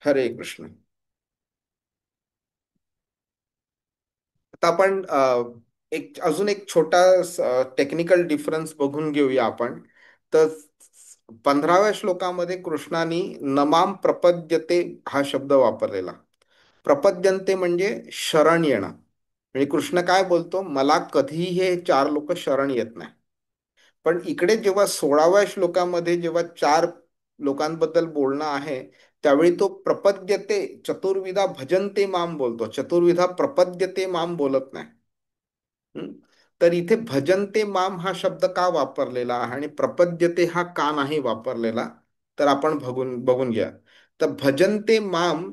हरे कृष्ण. आता आपण अजून एक छोटा टेक्निकल डिफरन्स बघून घेऊया आपण. तर 15व्या श्लोकामध्ये कृष्णाने नमाम प्रपद्यते हा शब्द वापरलेला. प्रपद्यंते म्हणजे शरण येणं. म्हणजे कृष्ण काय बोलतो, मला कधीही हे 4 लोक शरण येत नाही. पण इकडे जेव्हा 16व्या श्लोकामध्ये जेव्हा 4 लोकांबद्दल बोलणं आहे, त्यावेळी तो प्रपद्यते चतुर्विधा भजन्ते माम बोलतो, चतुर्विधा प्रपद्यते माम बोलत नाही. हम्म? तर इथे भजन्ते माम हा शब्द का वापरलेला आहे आणि प्रपद्यते हा का नाही वापरलेला, तर आपण बघून बघून घ्या. तर भजन्ते माम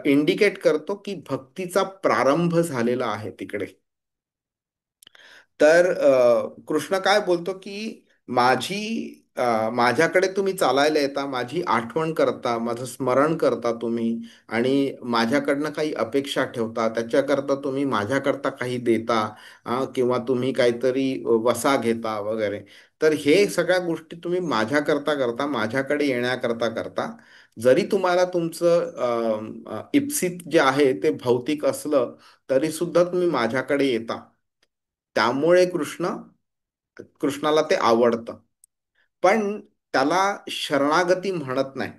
इंडिकेट करतो की भक्तीचा प्रारंभ झालेला आहे तिकडे. तर कृष्ण काय बोलतो की माझ्याकडे तुम्ही चालायला येता, माझी आठवण करता, माझं स्मरण करता तुम्ही, आणि माझ्याकडनं काही अपेक्षा ठेवता, त्याच्याकरता तुम्ही माझ्याकरता काही देता, किंवा तुम्ही काहीतरी वसा घेता वगैरे. तर हे सगळ्या गोष्टी तुम्ही माझ्याकरता करता, माझ्याकडे येण्याकरता करता. जरी तुम्हाला तुमचं इप्सित जे आहे ते भौतिक असलं, तरी सुद्धा तुम्ही माझ्याकडे येता. त्यामुळे कृष्णाला ते आवडतं. पण त्याला शरणागती म्हणत नाही.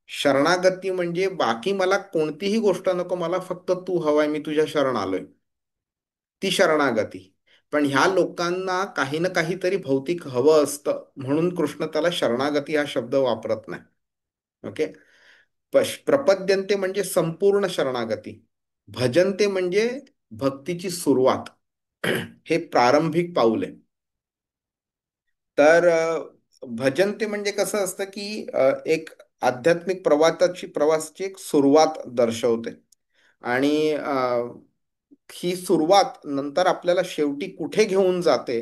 शरणागती म्हणजे बाकी मला कोणतीही गोष्ट नको, मला फक्त तू हवाय, मी तुझ्या शरण आलोय, ती शरणागती. पण ह्या लोकांना काही ना काहीतरी भौतिक हवं असतं, म्हणून कृष्ण त्याला शरणागती हा शब्द वापरत नाही. ओके. प्रपद्यंते म्हणजे संपूर्ण शरणागती. भजनते म्हणजे भक्तीची सुरुवात. हे प्रारंभिक पाऊल आहे. तर भजन ते म्हणजे कसं असतं की एक आध्यात्मिक प्रवासाची एक सुरुवात दर्शवते. आणि ही सुरुवात नंतर आपल्याला शेवटी कुठे घेऊन जाते,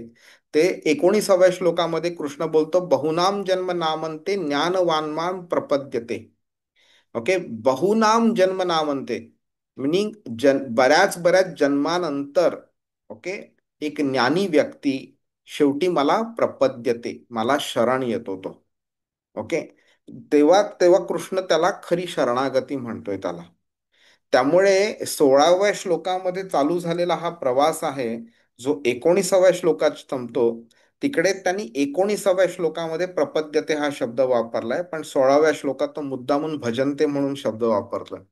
ते 19व्या श्लोकामध्ये कृष्ण बोलतो, बहुनाम जन्म नामंते ज्ञानवानमाम प्रपद्यते. ओके. बहुनाम जन्म नामंते मिनिंग बऱ्याच बऱ्याच जन्मानंतर, ओके, एक ज्ञानी व्यक्ती शेवटी मला प्रपद्यते, मला शरण येतो तो. ओके. तेव्हा तेव्हा कृष्ण त्याला खरी शरणागती म्हणतोय त्याला. त्यामुळे 16व्या श्लोकामध्ये चालू झालेला हा प्रवास आहे, जो 19व्या श्लोकात संपतो. तिकडे त्यांनी 19व्या श्लोकामध्ये प्रपद्यते हा शब्द वापरलाय, पण 16व्या श्लोकात तो मुद्दामून भजनते म्हणून शब्द वापरलाय.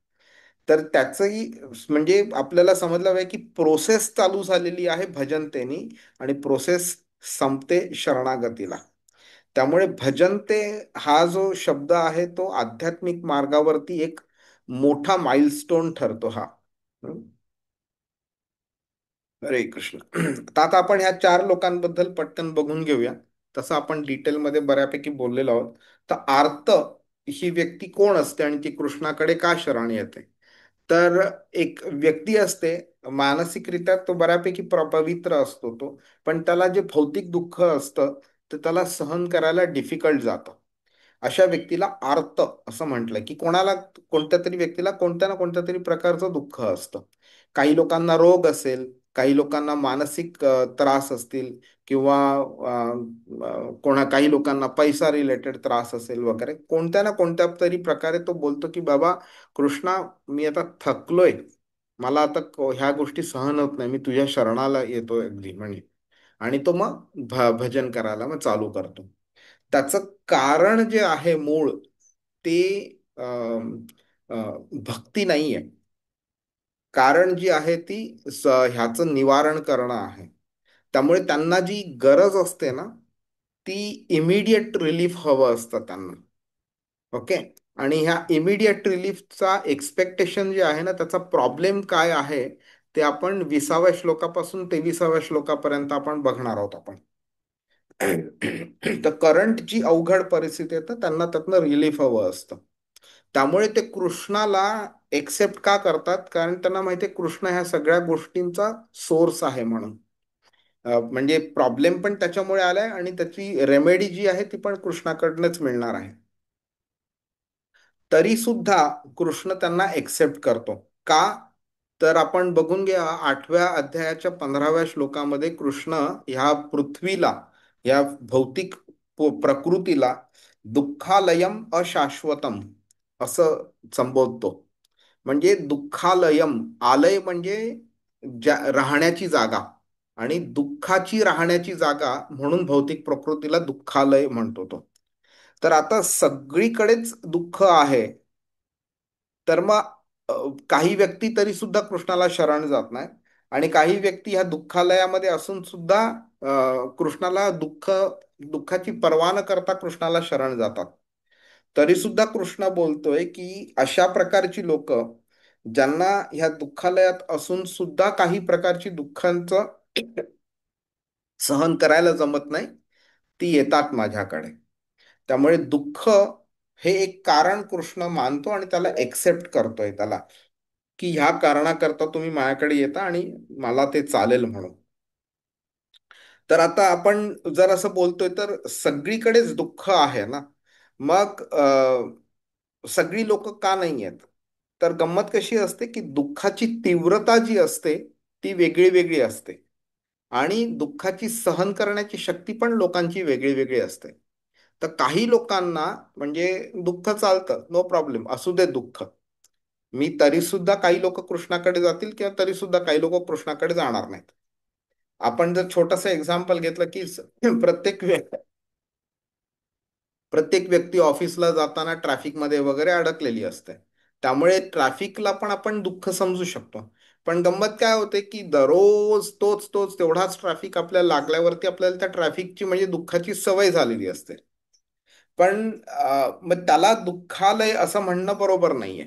तर त्याचंही म्हणजे आपल्याला समजलं पाहिजे की प्रोसेस चालू झालेली आहे भजनतेनी आणि प्रोसेस संपते शरणागतीला. त्यामुळे भजनते हा जो शब्द आहे तो आध्यात्मिक मार्गावरती एक मोठा माइलस्टोन ठरतो हा. हं? हरे कृष्ण. तर आता आपण ह्या चार लोकांबद्दल पटकन बघून घेऊया. तसं आपण डिटेलमध्ये बऱ्यापैकी बोललेलो आहोत. तर आर्त ही व्यक्ती कोण असते आणि ती कृष्णाकडे का शरण येते? तर एक व्यक्ती असते, मानसिकरित्या तो बऱ्यापैकी पवित्र असतो तो, पण त्याला जे भौतिक दुःख असतं ते त्याला सहन करायला डिफिकल्ट जातं. अशा व्यक्तीला आर्त असं म्हटलंय, की कोणाला कोणत्या तरी व्यक्तीला कोणत्या ना कोणत्या तरी प्रकारचं दुःख असतं. काही लोकांना रोग असेल, काही लोकांना मानसिक त्रास असतील, किंवा काही लोकांना पैसा रिलेटेड त्रास असेल वगैरे. कोणत्या ना कोणत्या तरी प्रकारे तो बोलतो की बाबा कृष्णा, मी आता थकलोय, मला आता ह्या गोष्टी सहन होत नाही, मी तुझ्या शरणाला येतोय अगदी म्हणजे. आणि तो मग भजन करायला मग चालू करतो. त्याचं कारण जे आहे मूळ, ते अं, भक्ती नाहीये. कारण जी आहे ती ह्याचं निवारण करणं आहे. त्यामुळे त्यांना जी गरज असते ना, ती इमिडिएट रिलीफ हवं असतं त्यांना. ओके. आणि ह्या इमिडिएट रिलीफचा एक्सपेक्टेशन जे आहे ना, त्याचा प्रॉब्लेम काय आहे ते आपण 20व्या श्लोकापासून 23व्या श्लोकापर्यंत आपण बघणार आहोत आपण. तर करंट जी अवघड परिस्थिती आहे तर त्यांना त्यातनं रिलीफ हवं असतं. त्यामुळे ते कृष्णाला एक्सेप्ट का करतात? कारण त्यांना माहिती आहे कृष्ण ह्या सगळ्या गोष्टींचा सोर्स आहे म्हणून. म्हणजे प्रॉब्लेम पण त्याच्यामुळे आलाय आणि त्याची रेमेडी जी आहे ती पण कृष्णाकडनंच मिळणार आहे. तरी सुद्धा कृष्ण त्यांना एक्सेप्ट करतो. का? तर आपण बघून घ्या 8व्या अध्यायाच्या 15व्या श्लोकामध्ये कृष्ण ह्या पृथ्वीला, ह्या भौतिक प्रकृतीला दुःखालयम अशाश्वतम असं संबोधतो. म्हणजे दुःखालयम, आलय म्हणजे राहण्याची जागा, आणि दुःखाची राहण्याची जागा म्हणून भौतिक प्रकृतीला दुःखालय म्हणतो तो. तर आता सगळीकडेच दुःख आहे, तर मग काही व्यक्ती तरी सुद्धा कृष्णाला शरण जात नाही, आणि काही व्यक्ती ह्या दुःखालयामध्ये असून सुद्धा कृष्णाला दुःखाची पर्वा न करता कृष्णाला शरण जातात. तरी सुद्धा कृष्ण बोलतोय की अशा प्रकारची लोक, ज्यांना ह्या दुःखालयात असून सुद्धा काही प्रकारची दुःखांचं सहन करायला जमत नाही, ती येतात माझ्याकडे. त्यामुळे दुःख हे एक कारण कृष्ण मानतो आणि त्याला एक्सेप्ट करतोय त्याला, की ह्या कारणाकरता तुम्ही माझ्याकडे येता आणि मला ते चालेल म्हणून. तर आता आपण जर असं बोलतोय तर सगळीकडेच दुःख आहे ना, मग सगळी लोक का नाही आहेत? तर गंमत कशी असते की दुःखाची तीव्रता जी असते ती वेगळी वेगळी असते, आणि दुःखाची सहन करण्याची शक्ती पण लोकांची वेगळी वेगळी असते. तर काही लोकांना म्हणजे दुःख चालतं, नो प्रॉब्लेम, असू दे दुःख, मी तरी सुद्धा काही लोक कृष्णाकडे जातील किंवा तरी सुद्धा काही लोक कृष्णाकडे जाणार नाहीत. आपण जर छोटस एक्झाम्पल घेतलं की प्रत्येक व्यक्ती ऑफिसला जाताना ट्रॅफिकमध्ये वगैरे अडकलेली असते. त्यामुळे ट्रॅफिकला पण आपण दुःख समजू शकतो. पण गंमत काय होते की दररोज तोच तोच तेवढाच ट्रॅफिक आपल्याला लागल्यावरती आपल्याला त्या ट्रॅफिकची म्हणजे दुःखाची सवय झालेली असते. पण मग त्याला दुःखालय असं म्हणणं बरोबर नाहीये.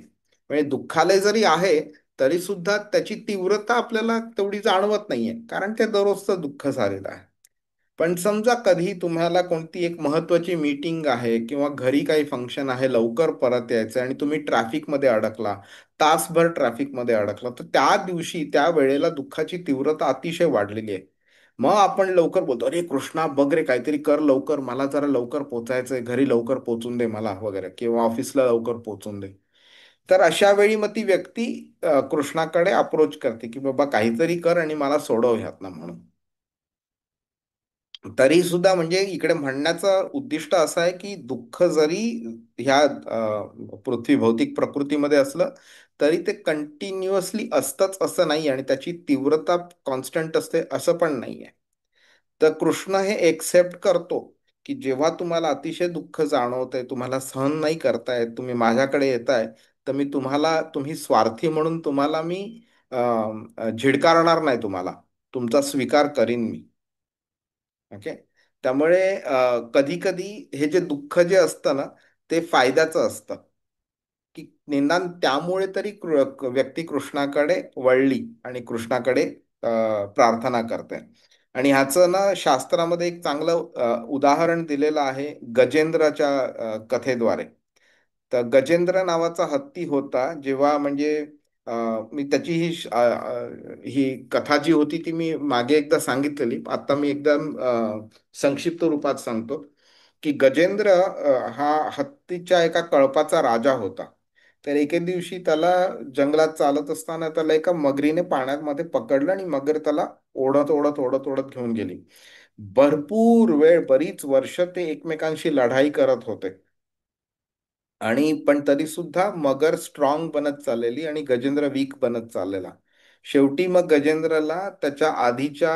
म्हणजे दुःखालय जरी आहे तरी सुद्धा त्याची तीव्रता आपल्याला तेवढी जाणवत नाहीये, कारण ते दररोजचं दुःख झालेलं आहे. पण समजा कधी तुम्हाला कोणती एक महत्वाची मीटिंग आहे किंवा घरी काही फंक्शन आहे, लवकर परत यायचं आणि तुम्ही ट्रॅफिकमध्ये अडकला, तासभर ट्रॅफिकमध्ये अडकला, तर त्या दिवशी त्या वेळेला दुःखाची तीव्रता अतिशय वाढलेली आहे. मग आपण लवकर बोलतो, अरे कृष्णा बघ रे, काहीतरी कर लवकर, मला जरा लवकर पोचायचंय, घरी लवकर पोचून दे मला वगैरे, किंवा ऑफिसला लवकर पोचून दे. तर अशा वेळी मग ती व्यक्ती कृष्णाकडे अप्रोच करते की बाबा काहीतरी कर आणि मला सोडव ह्यातनं म्हणून. तरी सुद्धा म्हणजे इकडे म्हणण्याचं उद्दिष्ट असं आहे की दुःख जरी ह्या पृथ्वी भौतिक प्रकृतीमध्ये असलं तरी ते कंटिन्युअसली असतंच असं नाही, आणि त्याची तीव्रता कॉन्स्टंट असते असं पण नाहीये. तर कृष्ण हे एक्सेप्ट करतो की जेव्हा तुम्हाला अतिशय दुःख जाणवतंय, तुम्हाला सहन नाही करतायत, तुम्ही माझ्याकडे येताय, तर मी तुम्ही स्वार्थी म्हणून तुम्हाला मी झिडकारणार नाही, तुम्हाला तुमचा स्वीकार करीन मी. ओके. त्यामुळे कधी कधी हे जे दुःख जे असतं ना, ते फायद्याचं असतं, की निदान त्यामुळे तरी व्यक्ती कृष्णाकडे वळली आणि कृष्णाकडे प्रार्थना करते. आणि ह्याचं ना शास्त्रामध्ये एक चांगलं उदाहरण दिलेलं आहे गजेंद्राच्या कथेद्वारे. तर गजेंद्र नावाचा हत्ती होता, जेव्हा म्हणजे मी त्याची ही कथा जी होती ती मी मागे एकदा सांगितलेली, आता मी एकदम संक्षिप्त रूपात सांगतो. की गजेंद्र हा हत्तीच्या एका कळपाचा राजा होता. तर एके दिवशी त्याला जंगलात चालत असताना त्याला एका मगरीने पाण्यामध्ये पकडलं आणि मगर त्याला ओढत ओढत ओढत ओढत घेऊन गेली. भरपूर वेळ, बरीच वर्ष ते एकमेकांशी लढाई करत होते. आणि पण तरी सुद्धा मगर स्ट्रॉंग बनत चाललेली आणि गजेंद्र वीक बनत चाललेला. शेवटी मग गजेंद्रला त्याच्या आधीच्या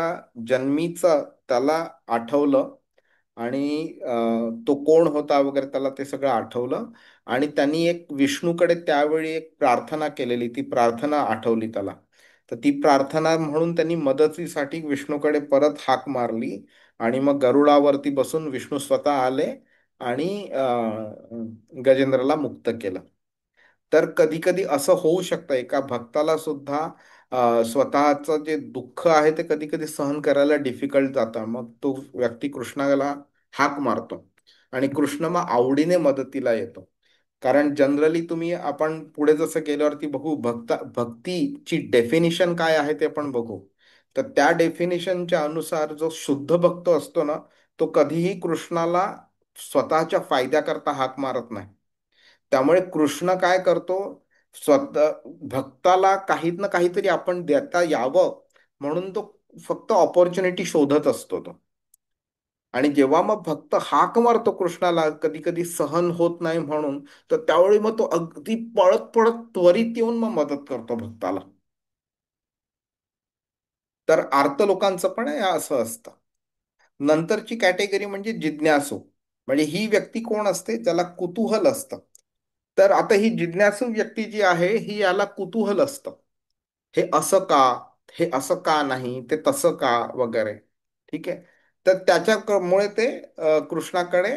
जन्मीचं त्याला आठवलं आणि तो कोण होता वगैरे त्याला ते सगळं आठवलं. आणि त्यांनी एक विष्णूकडे त्यावेळी एक प्रार्थना केलेली, ती प्रार्थना आठवली त्याला. तर ती प्रार्थना म्हणून त्यांनी मदतीसाठी विष्णूकडे परत हाक मारली. आणि मग गरुडावरती बसून विष्णू स्वतः आले आणि गजेंद्रला मुक्त केलं. तर कधी कधी असं होऊ शकतं, एका भक्ताला सुद्धा स्वतःचं जे दुःख आहे ते कधी कधी सहन करायला डिफिकल्ट जातं. मग तो व्यक्ती कृष्णाला हाक मारतो आणि कृष्ण मग आवडीने मदतीला येतो. कारण जनरली आपण पुढे जसं गेल्यावरती बघू, भक्तीची डेफिनिशन काय आहे ते पण बघू. तर त्या डेफिनिशनच्या अनुसार जो शुद्ध भक्त असतो ना, तो कधीही कृष्णाला स्वतःच्या फायद्याकरता हाक मारत नाही. त्यामुळे कृष्ण काय करतो, स्वतः भक्ताला काही ना काहीतरी आपण देता यावं म्हणून तो फक्त ऑपॉर्च्युनिटी शोधत असतो तो. आणि जेव्हा मग भक्त हाक मारतो कृष्णाला, कधी कधी सहन होत नाही म्हणून, तर त्यावेळी मग तो अगदी पळत पळत त्वरित येऊन मग मदत करतो भक्ताला. तर आर्त लोकांचं पण हे असं असतं. नंतरची कॅटेगरी म्हणजे जिज्ञासू. म्हणजे ही व्यक्ती कोण असते, ज्याला कुतूहल असतं. तर आता ही जिज्ञासू व्यक्ती जी आहे, ही याला कुतूहल असतं. हे असं का, हे असं का नाही, ते तसं का वगैरे. ठीक आहे. तर त्याच्यामुळे ते कृष्णाकडे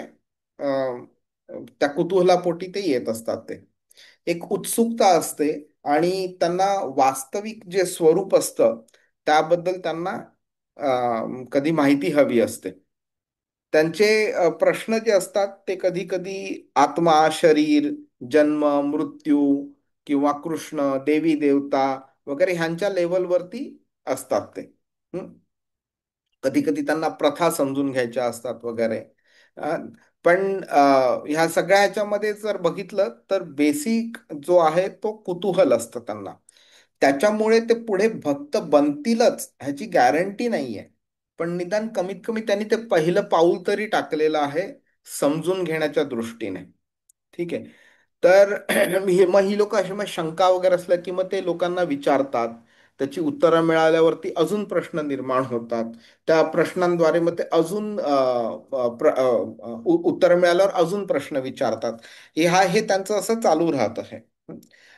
अ, त्या कुतूहलापोटी ते येत असतात. ते एक उत्सुकता असते आणि त्यांना वास्तविक जे स्वरूप असतं त्याबद्दल त्यांना कधी माहिती हवी असते. त्यांचे प्रश्न जे असतात ते कधी कधी आत्मा, शरीर, जन्म, मृत्यू किंवा कृष्ण, देवी देवता वगैरे ह्यांच्या लेवलवरती असतात ते. कधी कधी त्यांना प्रथा समजून घ्यायच्या असतात वगैरे. अ, पण ह्या सगळ्या ह्याच्यामध्ये जर बघितलं तर बेसिक जो आहे तो कुतूहल असतं त्यांना. त्याच्यामुळे ते पुढे भक्त बनतीलच ह्याची गॅरंटी नाहीये. पण निदान कमीत कमी त्यांनी ते पहिलं पाऊल तरी टाकलेलं आहे, समजून घेण्याच्या दृष्टीने. ठीक आहे. तर मग ही लोक अशी मग शंका वगैरे असल्या की मग ते लोकांना विचारतात. त्याची उत्तरं मिळाल्यावरती अजून प्रश्न निर्माण होतात. त्या प्रश्नांद्वारे मग ते अजून उत्तर मिळाल्यावर अजून प्रश्न विचारतात. हे त्यांचं असं चालू राहत आहे.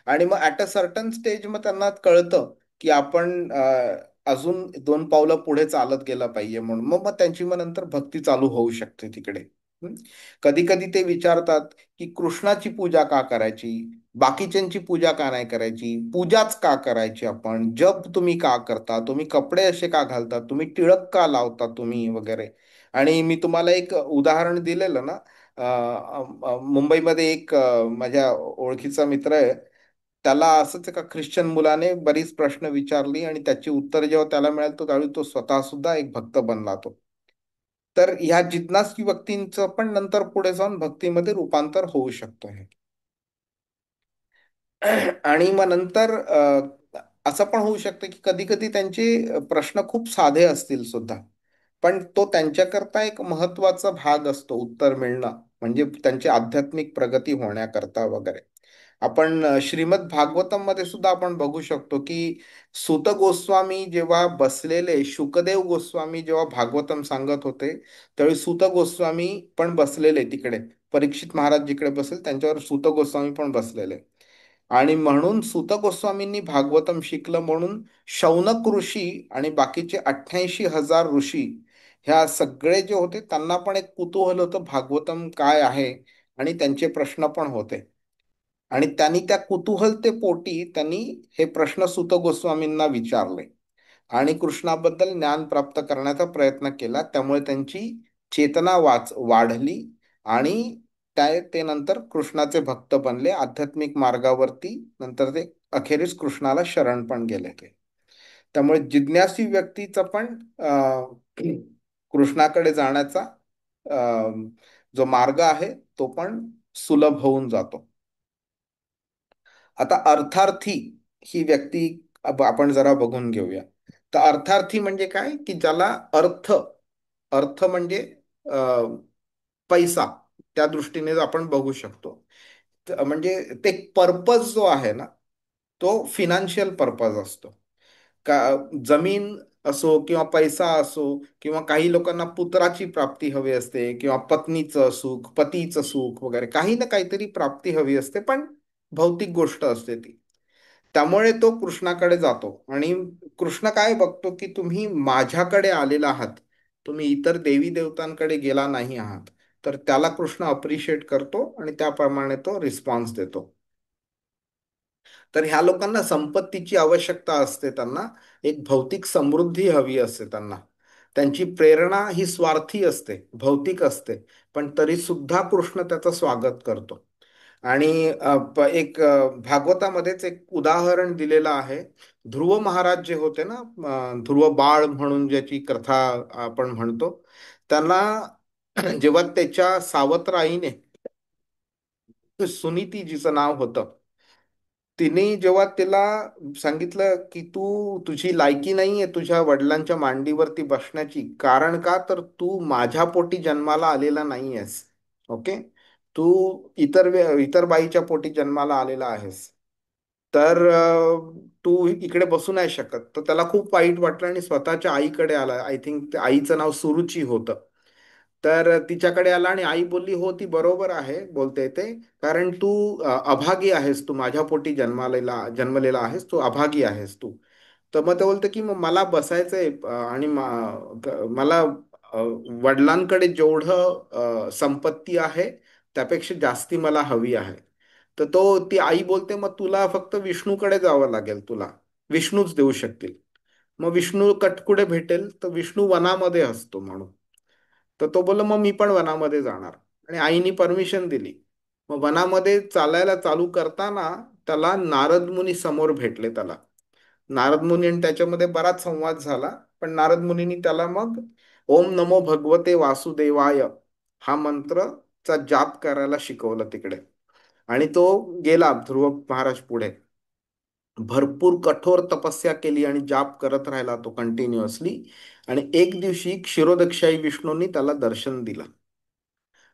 आणि मग ऍट अ सर्टन स्टेज मग त्यांना कळतं की आपण अजून दोन पावलं पुढे चालत गेलं पाहिजे म्हणून मग मग त्यांची मग नंतर भक्ती चालू होऊ शकते तिकडे. कधी कधी ते विचारतात की कृष्णाची पूजा का करायची, बाकीच्यांची पूजा का नाही करायची, पूजाच का करायची, आपण जप तुम्ही का करता, तुम्ही कपडे असे का घालता, तुम्ही टिळक का लावता तुम्ही वगैरे. आणि मी तुम्हाला एक उदाहरण दिलेलं ना, मुंबईमध्ये एक माझ्या ओळखीचा मित्र आहे. त्याला असंच एका ख्रिश्चन मुलाने बरीच प्रश्न विचारली आणि त्याची उत्तर जेव्हा त्याला मिळाली, तो त्यावेळी तो स्वतः सुद्धा एक भक्त बनला तो. तर ह्या जिज्ञासू व्यक्तींचं पण नंतर पुढे जाऊन भक्तीमध्ये रूपांतर होऊ शकतो हे. आणि मग नंतर असं पण होऊ शकतं की कधी कधी त्यांचे प्रश्न खूप साधे असतील सुद्धा, पण तो त्यांच्याकरता एक महत्वाचा भाग असतो उत्तर मिळणं, म्हणजे त्यांची आध्यात्मिक प्रगती होण्याकरता वगैरे. आपण श्रीमद भागवतम मध्ये सुद्धा आपण बघू शकतो की सूत गोस्वामी जेव्हा बसलेले, शुकदेव गोस्वामी जेव्हा भागवतम सांगत होते, त्यावेळी सूत गोस्वामी पण बसलेले तिकडे. परीक्षित महाराज जिकडे बसेल त्यांच्यावर सूत गोस्वामी पण बसलेले. आणि म्हणून सूत गोस्वामींनी भागवतम शिकलं म्हणून शौनक ऋषी आणि बाकीचे 88,000 ऋषी ह्या सगळे जे होते त्यांना पण एक कुतूहल होतं भागवतम काय आहे, आणि त्यांचे प्रश्न पण होते. आणि त्यांनी त्या कुतूहलते पोटी त्यांनी हे प्रश्न सूत गोस्वामींना विचारले आणि कृष्णाबद्दल ज्ञान प्राप्त करण्याचा प्रयत्न केला. त्यामुळे त्यांची चेतना वाढली आणि ते नंतर कृष्णाचे भक्त बनले. आध्यात्मिक मार्गावरती नंतर ते अखेरीस कृष्णाला शरण पण गेले ते. त्यामुळे जिज्ञासी व्यक्तीचा पण कृष्णाकडे जाण्याचा जो मार्ग आहे तो पण सुलभ होऊन जातो. आता अर्थार्थी ही व्यक्ती आपण जरा बघून घेऊया. तर अर्थार्थी म्हणजे काय, की ज्याला अर्थ अर्थ म्हणजे पैसा, त्या दृष्टीने आपण बघू शकतो. म्हणजे ते पर्पज जो आहे ना, तो फिनान्शियल पर्पज असतो. का जमीन असो किंवा पैसा असो, किंवा काही लोकांना पुत्राची प्राप्ती हवी असते, किंवा पत्नीचं सुख, पतीचं सुख वगैरे, काही ना काहीतरी प्राप्ती हवी असते, पण भौतिक गोष्ट असते ती. त्यामुळे तो कृष्णाकडे जातो आणि कृष्ण काय बघतो, की तुम्ही माझ्याकडे आलेला आहात, तुम्ही इतर देवी देवतांकडे गेला नाही आहात. तर त्याला कृष्ण अप्रिशिएट करतो आणि त्याप्रमाणे तो रिस्पॉन्स देतो. तर ह्या लोकांना संपत्तीची आवश्यकता असते, त्यांना एक भौतिक समृद्धी हवी असते त्यांना. त्यांची प्रेरणा ही स्वार्थी असते, भौतिक असते, पण तरी सुद्धा कृष्ण त्याचं स्वागत करतो. आणि एक भागवतामध्येच एक उदाहरण दिलेलं आहे. ध्रुव महाराज जे होते ना, ध्रुव बाळ म्हणून ज्याची कथा आपण म्हणतो, त्यांना जेव्हा त्याच्या सावत्र आईने, सुनीती जिचं नाव होतं, तिने जेव्हा तिला सांगितलं की तुझी लायकी नाहीये तुझ्या वडिलांच्या मांडीवरती बसण्याची, कारण का, तर तू माझ्या पोटी जन्माला आलेला नाहीयेस. ओके, तू इतर बाईच्या पोटी जन्माला आलेला आहेस. तर तू इकडे बसू नाही शकत. तर त्याला खूप वाईट वाटलं आणि स्वतःच्या आईकडे आला. आय थिंक आईचं नाव सुरुची होतं. तर तिच्याकडे आला आणि आई बोलली, हो ती बरोबर आहे बोलते ते, कारण तू अभागी आहेस, तू माझ्या पोटी जन्मलेला आहेस, तू अभागी आहेस तू. तर मग ते बोलते की मग मला बसायचंय, आणि मला अ, वडिलांकडे जेवढं संपत्ती आहे त्यापेक्षा जास्ती मला हवी आहे. तर ती आई बोलते, मग तुला फक्त विष्णूकडे जावं लागेल, तुला विष्णूच देऊ शकतील. मग विष्णू कुठे भेटेल, तर विष्णू वनामध्ये असतो म्हणून. तर तो बोलला, मग मी पण वनामध्ये जाणार. आणि आईनी परमिशन दिली. मग वनामध्ये चालायला चालू करताना त्याला नारद मुनी समोर भेटले. त्याला नारद मुनी आणि त्याच्यामध्ये बराच संवाद झाला. पण नारद मुनींनी त्याला मग ओम नमो भगवते वासुदेवाय हा मंत्रचा जाप करायला शिकवलं तिकडे. आणि तो गेला ध्रुव महाराज पुढे, भरपूर कठोर तपस्या केली आणि जाप करत राहिला तो कंटिन्युअसली. आणि एक दिवशी क्षीरोदक्षाई विष्णूंनी त्याला दर्शन दिलं.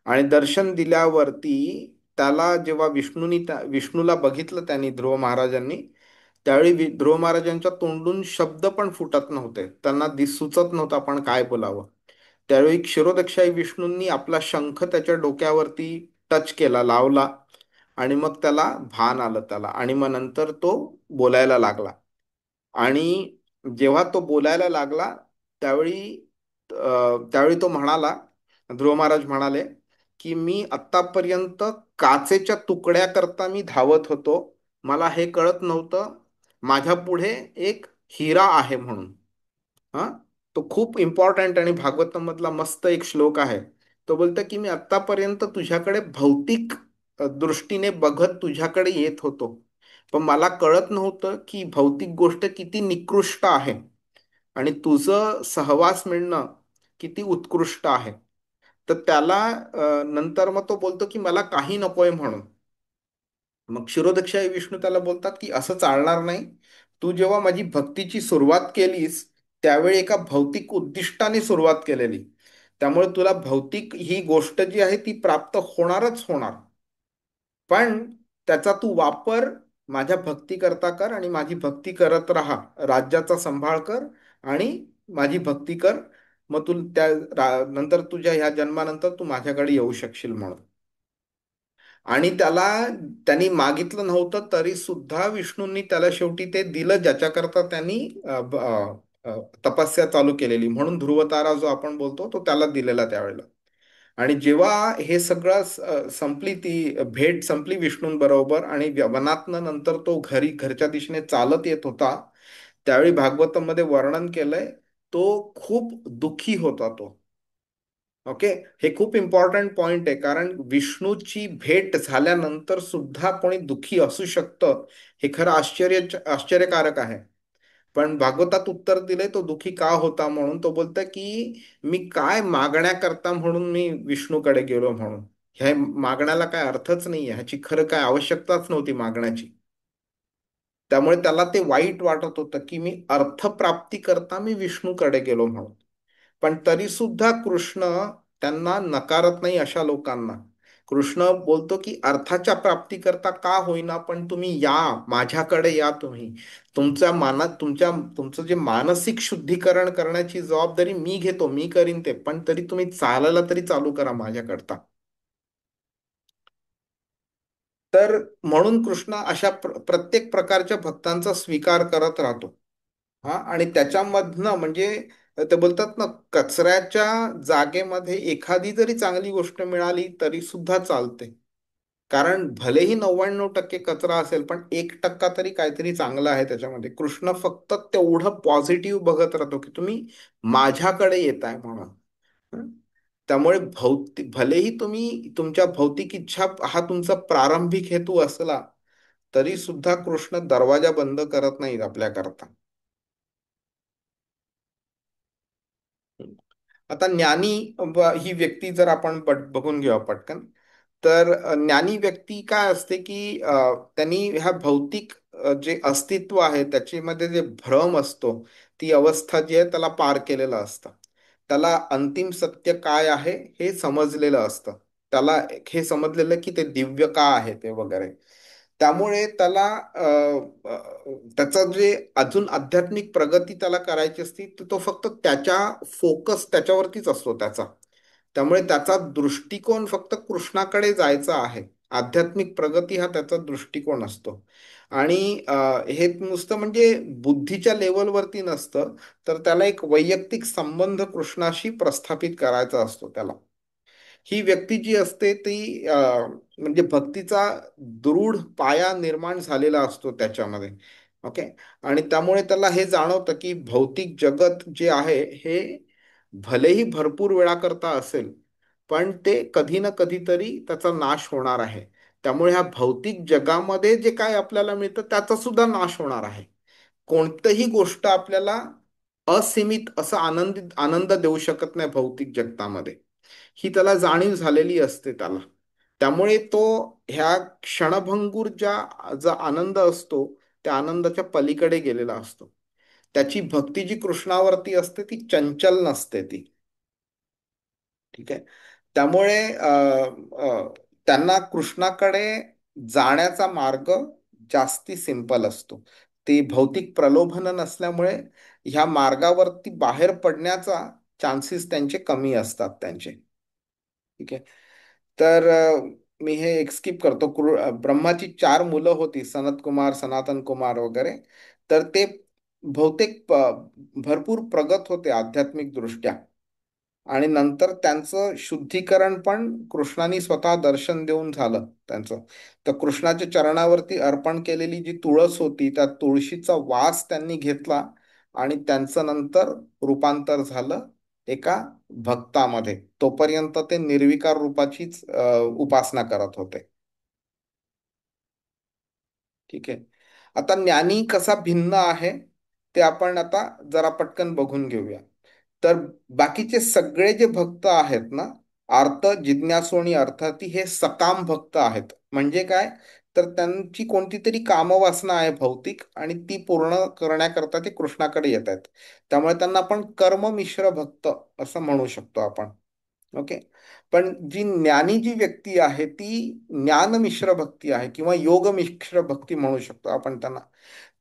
आणि दर्शन दिल्यावरती त्याला जेव्हा विष्णूला बघितलं त्यांनी, ध्रुव महाराजांनी, त्यावेळी ध्रुव महाराजांच्या तोंडून शब्द पण फुटत नव्हते, त्यांना सुचत नव्हतं आपण काय बोलावं. त्यावेळी क्षीरोदक्षाई विष्णूंनी आपला शंख त्याच्या डोक्यावरती टच केला, लावला, आणि मग त्याला भान आलं त्याला, आणि मग नंतर तो बोलायला लागला. आणि जेव्हा तो बोलायला लागला त्यावेळी त्यावेळी तो म्हणाला, ध्रुव महाराज म्हणाले की मी आत्तापर्यंत काचेच्या तुकड्या करता मी धावत होतो, मला हे कळत नव्हतं माझ्या पुढे एक हिरा आहे म्हणून. हा, तो खूप इम्पॉर्टंट आणि भागवतम मधला मस्त एक श्लोक आहे. तो बोलतो की मी आत्तापर्यंत तुझ्याकडे भौतिक दृष्टीने बघत तुझ्याकडे येत होतो, पण मला कळत नव्हतं की भौतिक गोष्ट किती निकृष्ट आहे आणि तुझं सहवास मिळणं किती उत्कृष्ट आहे. तर त्याला नंतर मग तो बोलतो की मला काही नकोय म्हणून. मग क्षीरोदक्षाई विष्णू त्याला बोलतात की असं चालणार नाही. तू जेव्हा माझी भक्तीची सुरुवात केलीस त्यावेळी एका भौतिक उद्दिष्टाने सुरुवात केलेली, त्यामुळे तुला भौतिक ही गोष्ट जी आहे ती प्राप्त होणारच होणार. पण त्याचा तू वापर माझ्या भक्ती करता कर आणि माझी भक्ती करत राहा, राज्याचा सांभाळ कर आणि माझी भक्ती कर. मग नंतर तुझ्या ह्या जन्मानंतर तू माझ्याकडे येऊ शकशील म्हणून. आणि त्यांनी मागितलं नव्हतं तरी सुद्धा विष्णूंनी त्याला शेवटी ते दिलं, ज्याच्याकरता त्यांनी तपस्या चालू केलेली. म्हणून ध्रुवतारा जो आपण बोलतो तो त्याला दिलेला त्यावेळेला. आणि जेव्हा हे सगळं संपली, ती भेट संपली विष्णूंबरोबर आणि वनातनं नंतर तो घरच्या दिशेने चालत येत होता, त्यावेळी भागवतमध्ये वर्णन केलंय, तो खूप दुःखी होता तो. ओके, हे खूप इम्पॉर्टंट पॉइंट आहे, कारण विष्णूची भेट झाल्यानंतर सुद्धा कोणी दुःखी असू शकतं, हे खरं आश्चर्यकारक आहे. पण भागवतात उत्तर दिले तो दुःखी का होता म्हणून. तो बोलतो की मी काय मागण्याकरता म्हणून मी विष्णूकडे गेलो म्हणून. ह्या मागण्याला काय अर्थच नाहीये, ह्याची खरं काय आवश्यकताच नव्हती मागण्याची. त्यामुळे त्याला ते वाईट वाटत होतं की मी अर्थप्राप्ती करता मी विष्णूकडे गेलो म्हणून. पण तरी सुद्धा कृष्ण त्यांना नकारत नाही अशा लोकांना. कृष्ण बोलतो की अर्थाच्या प्राप्तीकरता का होईना, पण तुम्ही या, माझ्याकडे या तुम्ही. तुमचं जे मानसिक शुद्धीकरण करण्याची जबाबदारी मी घेतो, मी करीन ते, पण तरी तुम्ही चालायला तरी चालू करा माझ्याकरता. तर म्हणून कृष्ण अशा प्रत्येक प्रकारच्या भक्तांचा स्वीकार करत राहतो. हा, आणि त्याच्यामधनं म्हणजे ते बोलतात ना, कचऱ्याच्या जागेमध्ये एखादी जरी चांगली गोष्ट मिळाली तरी सुद्धा चालते. कारण भलेही 99% कचरा असेल, पण 1% तरी काहीतरी चांगलं आहे त्याच्यामध्ये. कृष्ण फक्त तेवढं पॉझिटिव्ह बघत राहतो की तुम्ही माझ्याकडे येताय म्हणून. हं? त्यामुळे भलेही तुम्ही तुमच्या भौतिक इच्छा हा तुमचा प्रारंभिक हेतू असला तरी सुद्धा कृष्ण दरवाजा बंद करत नाहीत आपल्याकरता. आता ज्ञानी ही व्यक्ती जर आपण बघून घेऊ पटकन, तर ज्ञानी व्यक्ती काय असते की त्यांनी ह्या भौतिक जे अस्तित्व आहे त्याच्यामध्ये जे भ्रम असतो, ती अवस्था जी आहे त्याला पार केलेलं असतं. त्याला अंतिम सत्य काय आहे हे समजलेलं असतं. त्याला हे समजलेलं की ते दिव्य का आहे ते वगैरे. त्यामुळे त्याचा जे अजून आध्यात्मिक प्रगती त्याला करायची असती, तर तो फक्त त्याच्या फोकस त्याच्यावरतीच असतो त्याचा. त्यामुळे त्याचा दृष्टिकोन फक्त कृष्णाकडे जायचा आहे. आध्यात्मिक प्रगती हा त्याचा दृष्टिकोन असतो. आणि हे नुसतं म्हणजे बुद्धीच्या लेवलवरती नसतं, तर त्याला एक वैयक्तिक संबंध कृष्णाशी प्रस्थापित करायचा असतो त्याला. ही व्यक्ती जी असते ती म्हणजे भक्तीचा दृढ पाया निर्माण झालेला असतो त्याच्यामध्ये. ओके. आणि त्यामुळे त्याला हे जाणवतं की भौतिक जगत जे आहे हे भलेही भरपूर वेळा करता असेल, पण ते कधी ना कधीतरी त्याचा नाश होणार आहे. त्यामुळे ह्या भौतिक जगामध्ये जे काय आपल्याला मिळतं त्याचा सुद्धा नाश होणार आहे. कोणतीही गोष्ट आपल्याला असीमित असा आनंद देऊ शकत नाही भौतिक जगतामध्ये. ही त्याला जाणीव झालेली असते त्याला. त्यामुळे तो ह्या क्षणभंगूर जो आनंद असतो त्या आनंदाच्या पलीकडे गेलेला असतो. त्याची भक्ती जी कृष्णावरती असते ती चंचल नसते ती. ठीक आहे. त्यामुळे त्यांना कृष्णाकडे जाण्याचा मार्ग जास्ती सिंपल असतो. ते भौतिक प्रलोभन नसल्यामुळे ह्या मार्गावरती बाहेर पडण्याचा चान्सेस त्यांचे कमी असतात त्यांचे. ठीक आहे. तर मी हे एक स्किप करतो. ब्रह्माची 4 मुलं होती, सनत कुमार, सनातन कुमार वगैरे. तर ते बहुतेक भरपूर प्रगत होते आध्यात्मिक दृष्ट्या. आणि नंतर त्यांचं शुद्धीकरण पण कृष्णाने स्वतः दर्शन देऊन झालं त्यांचं. तर कृष्णाच्या चरणावरती अर्पण केलेली जी तुळस होती त्या तुळशीचा वास त्यांनी घेतला आणि त्यांचं नंतर रूपांतर झालं एका भक्तामध्ये. तोपर्यंत ते निर्विकार रूपाचीच उपासना करत होते. ठीक आहे. आता ज्ञानी कसा भिन्न आहे ते आपण आता जरा पटकन बघून घेऊया. तर बाकीचे सगळे जे भक्त आहेत ना, अर्थ जिज्ञासू आणि अर्थार्थी, हे सकाम भक्त आहेत. म्हणजे काय, तर त्यांची कोणती तरी कामवासना आहे भौतिक आणि ती पूर्ण करण्याकरता ते कृष्णाकडे येत आहेत. त्यामुळे त्यांना आपण कर्ममिश्र भक्त असं म्हणू शकतो आपण. ओके. पण जी ज्ञानी जी व्यक्ती आहे ती ज्ञानमिश्र भक्ती आहे किंवा योग मिश्र भक्ती म्हणू शकतो आपण त्यांना.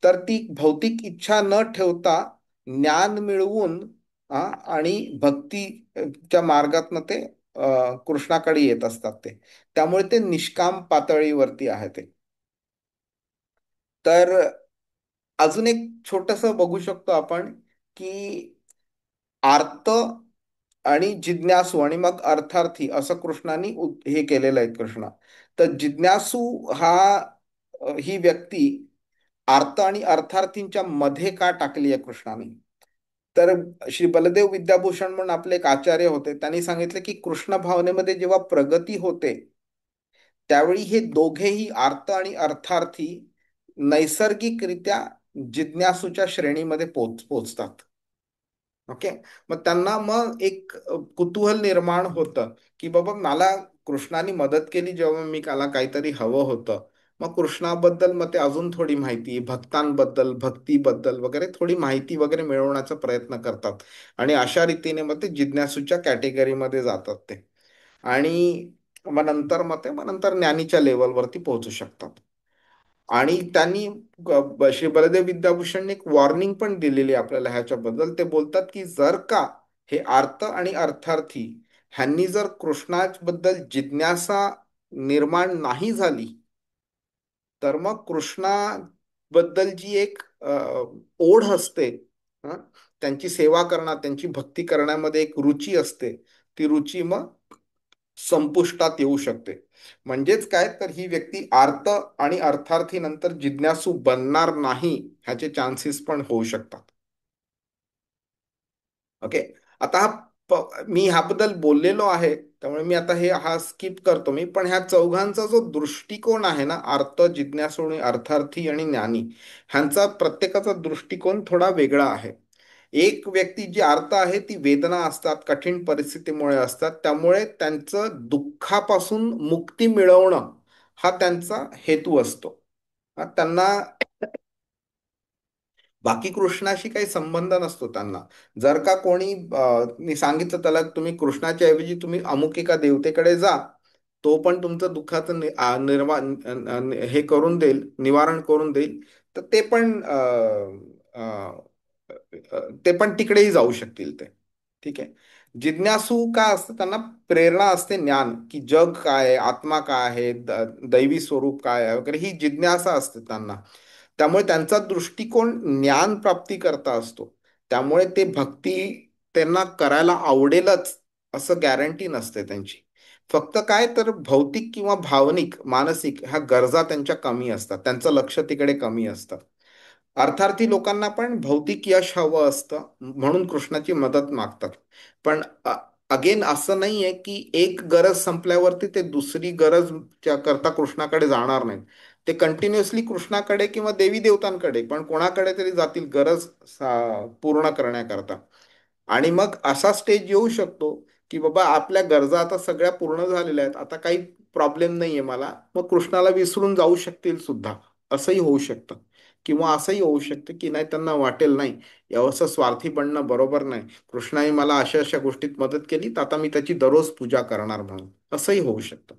तर ती भौतिक इच्छा न ठेवता ज्ञान मिळवून आणि भक्तीच्या मार्गातनं ते कृष्णाकडे येत असतात ते. त्यामुळे ते निष्काम पातळीवरती आहे ते. तर अजून एक छोटस बघू शकतो आपण की आर्त आणि जिज्ञासू आणि मग अर्थार्थी असं कृष्णाने हे केलेलं आहे कृष्ण. तर जिज्ञासू हा ही व्यक्ती आर्त आणि अर्थार्थींच्या मध्ये का टाकली आहे कृष्णाने. तर श्री बलदेव विद्याभूषण म्हणून आपले एक आचार्य होते, त्यांनी सांगितले की कृष्ण भावनेमध्ये जेव्हा प्रगती होते त्यावेळी हे दोघेही आर्त आणि अर्थार्थी नैसर्गिकरित्या जिज्ञासूच्या श्रेणीमध्ये पोचतात. ओके. मग त्यांना मग एक कुतूहल निर्माण होतं की बाबा मला कृष्णाने मदत केली जेव्हा मी त्याला काहीतरी हवं होतं. मग कृष्णाबद्दल मग ते अजून थोडी माहिती, भक्तांबद्दल, भक्तीबद्दल वगैरे थोडी माहिती वगैरे मिळवण्याचा प्रयत्न करतात. आणि अशा रीतीने मग ते जिज्ञासूच्या कॅटेगरीमध्ये जातात ते. आणि मग नंतर ज्ञानीच्या लेवलवरती पोहोचू शकतात. आणि त्यांनी श्री बलदेव विद्याभूषण एक वॉर्निंग पण दिलेली आहे आपल्याला ह्याच्याबद्दल. ते बोलतात की जर का हे आर्त आणि अर्थार्थी ह्यांनी जर कृष्णाबद्दल जिज्ञासा निर्माण नाही झाली तर मग कृष्णाबद्दल जी एक ओढ असते, हं, त्यांची सेवा करण्यात, त्यांची भक्ती करण्यामध्ये एक रुची असते, ती रुची मग संपुष्टात येऊ शकते. म्हणजेच काय, तर ही व्यक्ती आर्त आणि अर्थार्थी नंतर जिज्ञासू बनणार नाही ह्याचे चान्सेस पण होऊ शकतात. ओके. आता मी ह्याबद्दल बोललेलो आहे त्यामुळे मी आता हा स्किप करतो मी. पण ह्या चौघांचा जो दृष्टिकोन आहे ना, अर्थ, जिज्ञासू आणि अर्थार्थी आणि ज्ञानी, ह्यांचा प्रत्येकाचा दृष्टिकोन थोडा वेगळा आहे. एक व्यक्ती जी अर्थ आहे ती वेदना असतात, कठीण परिस्थितीमुळे असतात, त्यामुळे त्यांचं दुःखापासून मुक्ती मिळवणं हा त्यांचा हेतू असतो. त्यांना बाकी कृष्णाशी काही संबंध नसतो त्यांना. जर का कोणी मी सांगितलं त्याला तुम्ही कृष्णाच्या ऐवजी तुम्ही अमुक एका देवतेकडे जा, तो पण तुमचं दुःखाचं हे करून देईल, निवारण करून देईल, तर ते पण तिकडेही जाऊ शकतील ते. ठीक आहे. जिज्ञासू काय असतं, त्यांना प्रेरणा असते ज्ञान, की जग काय आहे, आत्मा काय आहे, दैवी स्वरूप काय आहे वगैरे, ही जिज्ञासा असते त्यांना. त्यामुळे त्यांचा दृष्टिकोन ज्ञान प्राप्ती करता असतो. त्यामुळे ते भक्ती त्यांना करायला आवडेलच असं गॅरंटी नसते त्यांची. फक्त काय तर भौतिक किंवा भावनिक, मानसिक ह्या गरजा त्यांच्या कमी असतात, त्यांचं लक्ष तिकडे कमी असतं. अर्थार्थी लोकांना पण भौतिक यश हवं असतं म्हणून कृष्णाची मदत मागतात. पण अगेन असं नाहीये की एक गरज संपल्यावरती ते दुसरी गरज करता कृष्णाकडे जाणार नाहीत. ते कंटिन्युअसली कृष्णाकडे किंवा देवी देवतांकडे पण कोणाकडे तरी जातील गरज पूर्ण करण्याकरता. आणि मग असा स्टेज येऊ शकतो की बाबा आपल्या गरजा आता सगळ्या पूर्ण झालेल्या आहेत, आता काही प्रॉब्लेम नाहीये मला, मग कृष्णाला विसरून जाऊ शकतील सुद्धा. असंही होऊ शकतं. किंवा असंही होऊ शकतं की नाही, त्यांना वाटेल नाही यावंसं स्वार्थी बनणं बरोबर नाही, कृष्णाने मला अशा अशा गोष्टीत मदत केली तर आता मी त्याची दररोज पूजा करणार म्हणून. असंही होऊ शकतं.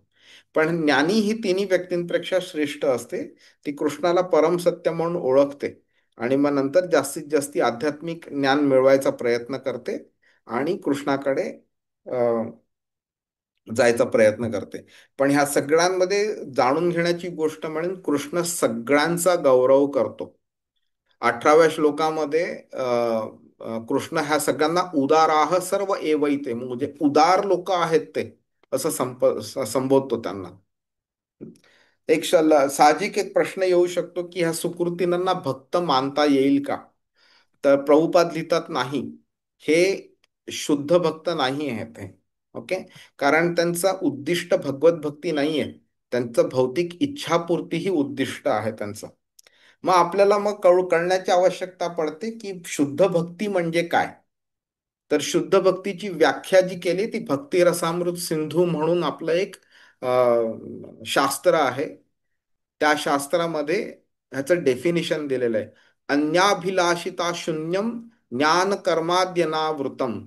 पण ज्ञानी ही तिन्ही व्यक्तींपेक्षा श्रेष्ठ असते. ती कृष्णाला परमसत्य म्हणून ओळखते आणि मग नंतर जास्तीत जास्त आध्यात्मिक ज्ञान मिळवायचा प्रयत्न करते आणि कृष्णाकडे जायचा प्रयत्न करते. पण ह्या सगळ्यांमध्ये जाणून घेण्याची गोष्ट म्हणून कृष्ण सगळ्यांचा गौरव करतो. 18व्या श्लोकामध्ये कृष्ण ह्या सगळ्यांना उदाराह सर्व एवैते, म्हणजे उदार लोक आहेत ते, असं संबोधतो त्यांना. साहजिक एक प्रश्न येऊ शकतो की ह्या सुकृतींना भक्त मानता येईल का. तर प्रभुपाद लिहितात नाही, हे शुद्ध भक्त नाही आहेत हे. ओके. कारण त्यांचं उद्दिष्ट भगवत भक्ती नाहीये, त्यांचं भौतिक इच्छापूर्ती ही उद्दिष्ट आहे त्यांचं. मग आपल्याला मग कळण्याची आवश्यकता पडते की शुद्ध भक्ती म्हणजे काय. तर शुद्ध भक्तीची व्याख्या जी केली ती भक्ती रसामृत सिंधू म्हणून आपलं एक शास्त्र आहे. त्या शास्त्रामध्ये ह्याचं डेफिनिशन दिलेलं आहे. अन्याभिलाषिता शून्यम ज्ञान कर्माद्यनावृतम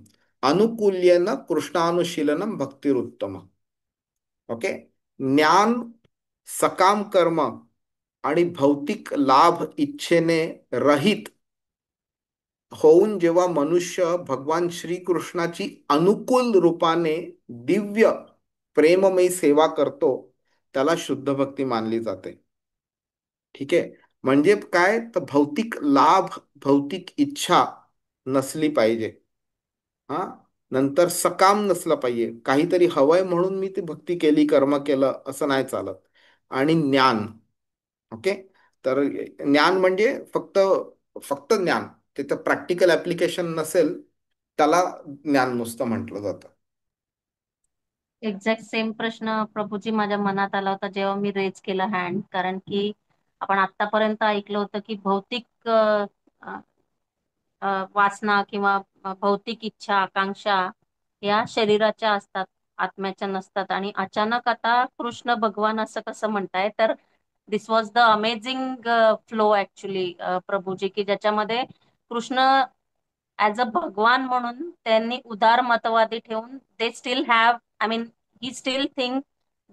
अनुकूल्यन कृष्णानुशीलनम भक्तिरुत्तम. ओके. ज्ञान, सकाम कर्म आणि भौतिक लाभ इच्छेने रहित होऊन जेव्हा मनुष्य भगवान श्रीकृष्णाची अनुकूल रूपाने दिव्य प्रेममयी सेवा करतो, त्याला शुद्ध भक्ती मानली जाते. ठीक आहे. म्हणजे काय तर भौतिक लाभ, भौतिक इच्छा नसली पाहिजे. हा. नंतर सकाम नसलं पाहिजे, काहीतरी हवंय म्हणून मी ती भक्ती केली, कर्म केलं असं नाही चालत. आणि ज्ञान. ओके. तर ज्ञान म्हणजे फक्त फक्त ज्ञान, त्याचं प्रॅक्टिकल ऍप्लिकेशन नसेल, त्याला ज्ञान नुसतं म्हटलं जातं. एक्झॅक्ट सेम प्रश्न प्रभूजी माझ्या मनात आला होता जेव्हा मी रेज केला हँड. कारण की आपण आतापर्यंत ऐकलं होतं की भौतिक अ, वासना किंवा भौतिक इच्छा आकांक्षा या शरीराच्या असतात, आत्म्याच्या नसतात. आणि अचानक आता कृष्ण भगवान असं कसं म्हणताय, तर this was the amazing flow actually प्रभूजी, की ज्याच्यामध्ये कृष्ण ऍज अ भगवान म्हणून त्यांनी उदार मतवादी ठेवून they still have, I mean he still think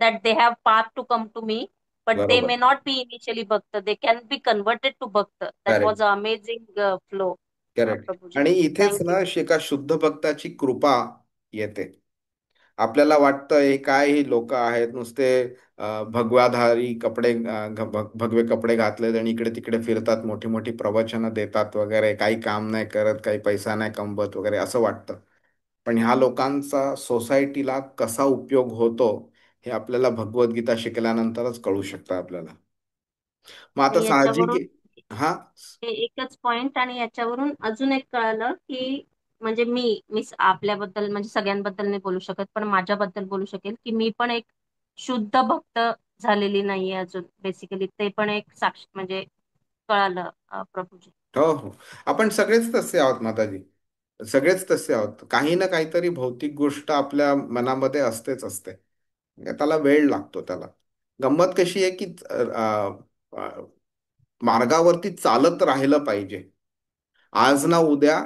that they have path to come to me, but they बरोबर. May not be initially bhakt, they can be converted to bhakt. That was correct. A amazing flow correct. प्रभूजी. आणि इथेच thank you. ना एका शुद्ध भक्ताची कृपा येते. आपल्याला वाटतं हे काय, ही लोक आहेत नुसते भगवाधारी कपडे, भगवे कपडे घातलेत आणि इकडे तिकडे फिरतात, मोठी मोठी प्रवचनं देतात वगैरे, काही काम नाही करत, काही पैसा नाही कमवत वगैरे असं वाटतं. पण ह्या लोकांचा सोसायटीला कसा उपयोग होतो, हे आपल्याला भगवद्गीता शिकल्यानंतरच कळू शकतं आपल्याला. मग आता साहजिक याच्यावरून हा. हे एकच पॉइंट, आणि याच्यावरून अजून एक कळालं की म्हणजे मी आपल्याबद्दल म्हणजे सगळ्यांबद्दल नाही बोलू शकत, पण माझ्याबद्दल बोलू शकेल की मी पण एक शुद्ध भक्त झालेली नाहीये अजून. बेसिकली ते पण एक साक्ष म्हणजे कळालं प्रभूजी. हो, हो. आपण सगळेच तसे आहोत माताजी. सगळेच तसे आहोत. काही ना काहीतरी भौतिक गोष्ट आपल्या मनामध्ये असतेच असते. म्हणजे त्याला वेळ लागतो त्याला. गंमत कशी आहे की अ, मार्गावरती चालत राहिलं पाहिजे. आज ना उद्या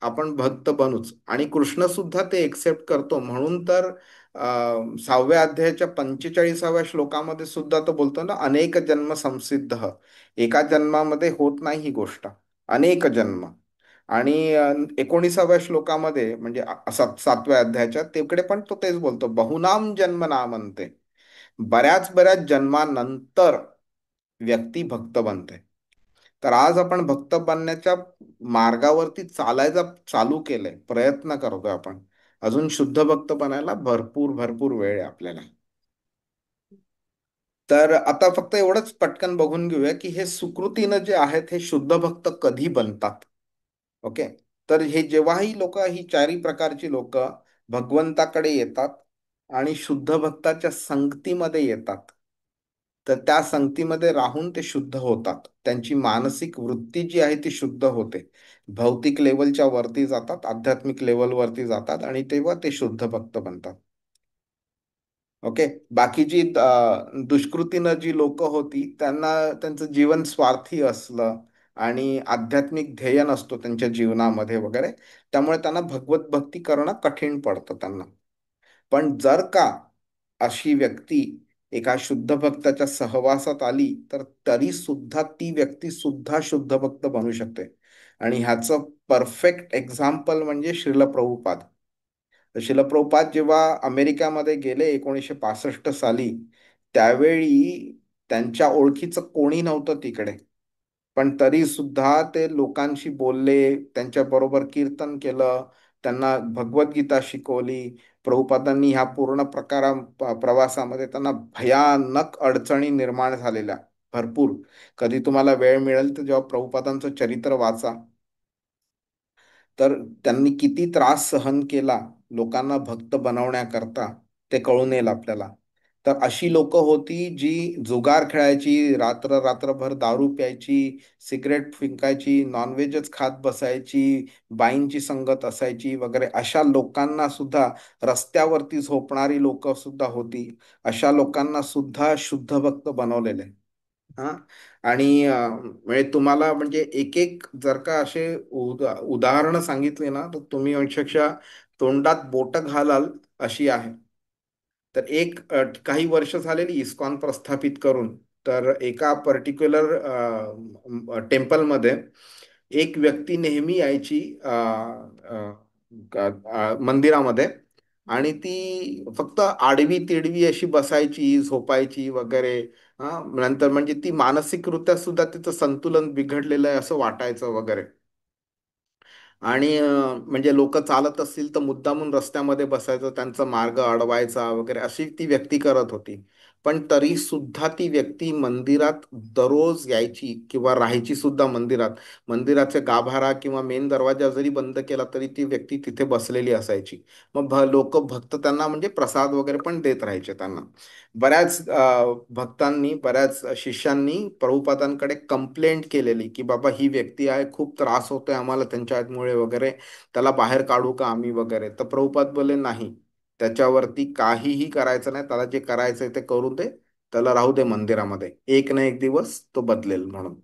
आपण भक्त बनूच, आणि कृष्ण सुद्धा ते एक्सेप्ट करतो. म्हणून तर 6व्या अध्यायाच्या 45व्या श्लोकामध्ये सुद्धा तो बोलतो ना, अनेक जन्म संसिद्ध. एका जन्मामध्ये होत नाही ही गोष्ट, अनेक जन्म. आणि 19व्या श्लोकामध्ये म्हणजे 7व्या अध्यायाच्या तिकडे पण तो तेच बोलतो, बहुनाम जन्म नामंते. बऱ्याच बऱ्याच जन्मानंतर व्यक्ती भक्त बनते. तर आज आपण भक्त बनण्याच्या मार्गावरती चालायचा चालू केलंय, प्रयत्न करतोय आपण. अजून शुद्ध भक्त बनायला भरपूर भरपूर वेळ आहे आपल्याला. तर आता फक्त एवढंच पटकन बघून घेऊया की हे सुकृतीनं जे आहेत हे शुद्ध भक्त कधी बनतात. ओके. तर हे जेव्हाही लोक, ही चारी प्रकारची लोक भगवंताकडे येतात आणि शुद्ध भक्ताच्या संगतीमध्ये येतात, तर त्या संगतीमध्ये राहून ते शुद्ध होतात. त्यांची मानसिक वृत्ती जी आहे ती शुद्ध होते. भौतिक लेवलच्या वरती जातात, आध्यात्मिक लेवलवरती जातात, आणि तेव्हा ते शुद्ध भक्त बनतात. ओके. बाकीची दुष्कृतीनं जी लोक होती, त्यांना त्यांचं जीवन स्वार्थी असलं आणि आध्यात्मिक ध्येय नसतो त्यांच्या जीवनामध्ये वगैरे, त्यामुळे त्यांना भगवत भक्ती करणं कठीण पडतं त्यांना. पण जर का अशी व्यक्ती एका शुद्ध भक्ताच्या सहवासात आली, तर तरी सुद्धा ती व्यक्ती सुद्धा शुद्ध भक्त बनू शकते. आणि ह्याचं परफेक्ट एक्झाम्पल म्हणजे श्रील प्रभुपाद. तर शिला प्रभुपाद जेव्हा अमेरिकामध्ये गेले 1965 साली, त्यावेळी त्यांच्या ओळखीचं कोणी नव्हतं तिकडे. पण तरी सुद्धा ते लोकांशी बोलले, त्यांच्या बरोबर कीर्तन केलं, त्यांना भगवद्गीता शिकवली. प्रभुपादांनी ह्या पूर्ण प्रवासामध्ये त्यांना भयानक अडचणी निर्माण झालेल्या भरपूर. कधी तुम्हाला वेळ मिळेल तर जेव्हा प्रभुपादांचं चरित्र वाचा, तर त्यांनी किती त्रास सहन केला लोकांना भक्त बनवण्याकरता, ते कळून येईल आपल्याला. तर अशी लोक होती जी जुगार खेळायची, रात्र रात्रभर दारू प्यायची, सिगरेट फिंकायची, नॉनव्हेजच खात बसायची, बाईंची संगत असायची वगैरे. अशा लोकांना सुद्धा, रस्त्यावरती झोपणारी लोक सुद्धा होती, अशा लोकांना सुद्धा शुद्ध भक्त बनवलेले. हा. आणि म्हणजे तुम्हाला म्हणजे एक एक जर का असे उदाहरणं सांगितली ना, तर तुम्ही अक्षरशः तोंडात बोट घालाल अशी आहे. तर एक काही वर्ष झालेली इस्कॉन प्रस्थापित करून, तर एका पर्टिक्युलर टेम्पलमध्ये एक व्यक्ती नेहमी यायची मंदिरामध्ये, आणि ती फक्त आडवी तिडवी अशी बसायची, झोपायची वगैरे. नंतर म्हणजे ती मानसिकरित्या सुद्धा तिचं संतुलन बिघडलेलं आहे असं वाटायचं वगैरे. आणि म्हणजे लोक चालत असतील तर मुद्दामून रस्त्यामध्ये बसायचं, त्यांचा मार्ग अडवायचा वगैरे, अशी ती व्यक्ती करत होती. पण तरी सुद्धा ती व्यक्ती मंदिरात दररोज यायची किंवा राहायची सुद्धा मंदिरात. मंदिराचे गाभारा किंवा मेन दरवाजा जरी बंद केला तरी ती व्यक्ती तिथे बसलेली असायची. मग लोक भक्त त्यांना म्हणजे प्रसाद वगैरे पण देत राहायचे त्यांना. बऱ्याच भक्तांनी, बऱ्याच शिष्यांनी प्रभुपादांकडे कंप्लेंट केलेली की बाबा ही व्यक्ती आहे, खूप त्रास होतोय आम्हाला त्यांच्यामुळे वगैरे, त्याला बाहेर काढू का आम्ही वगैरे. तर प्रभुपाद बोले नाही, त्याच्यावरती काहीही करायचं नाही, त्याला जे करायचंय ते करू दे, त्याला राहू दे मंदिरामध्ये, एक ना एक दिवस तो बदलेल म्हणून.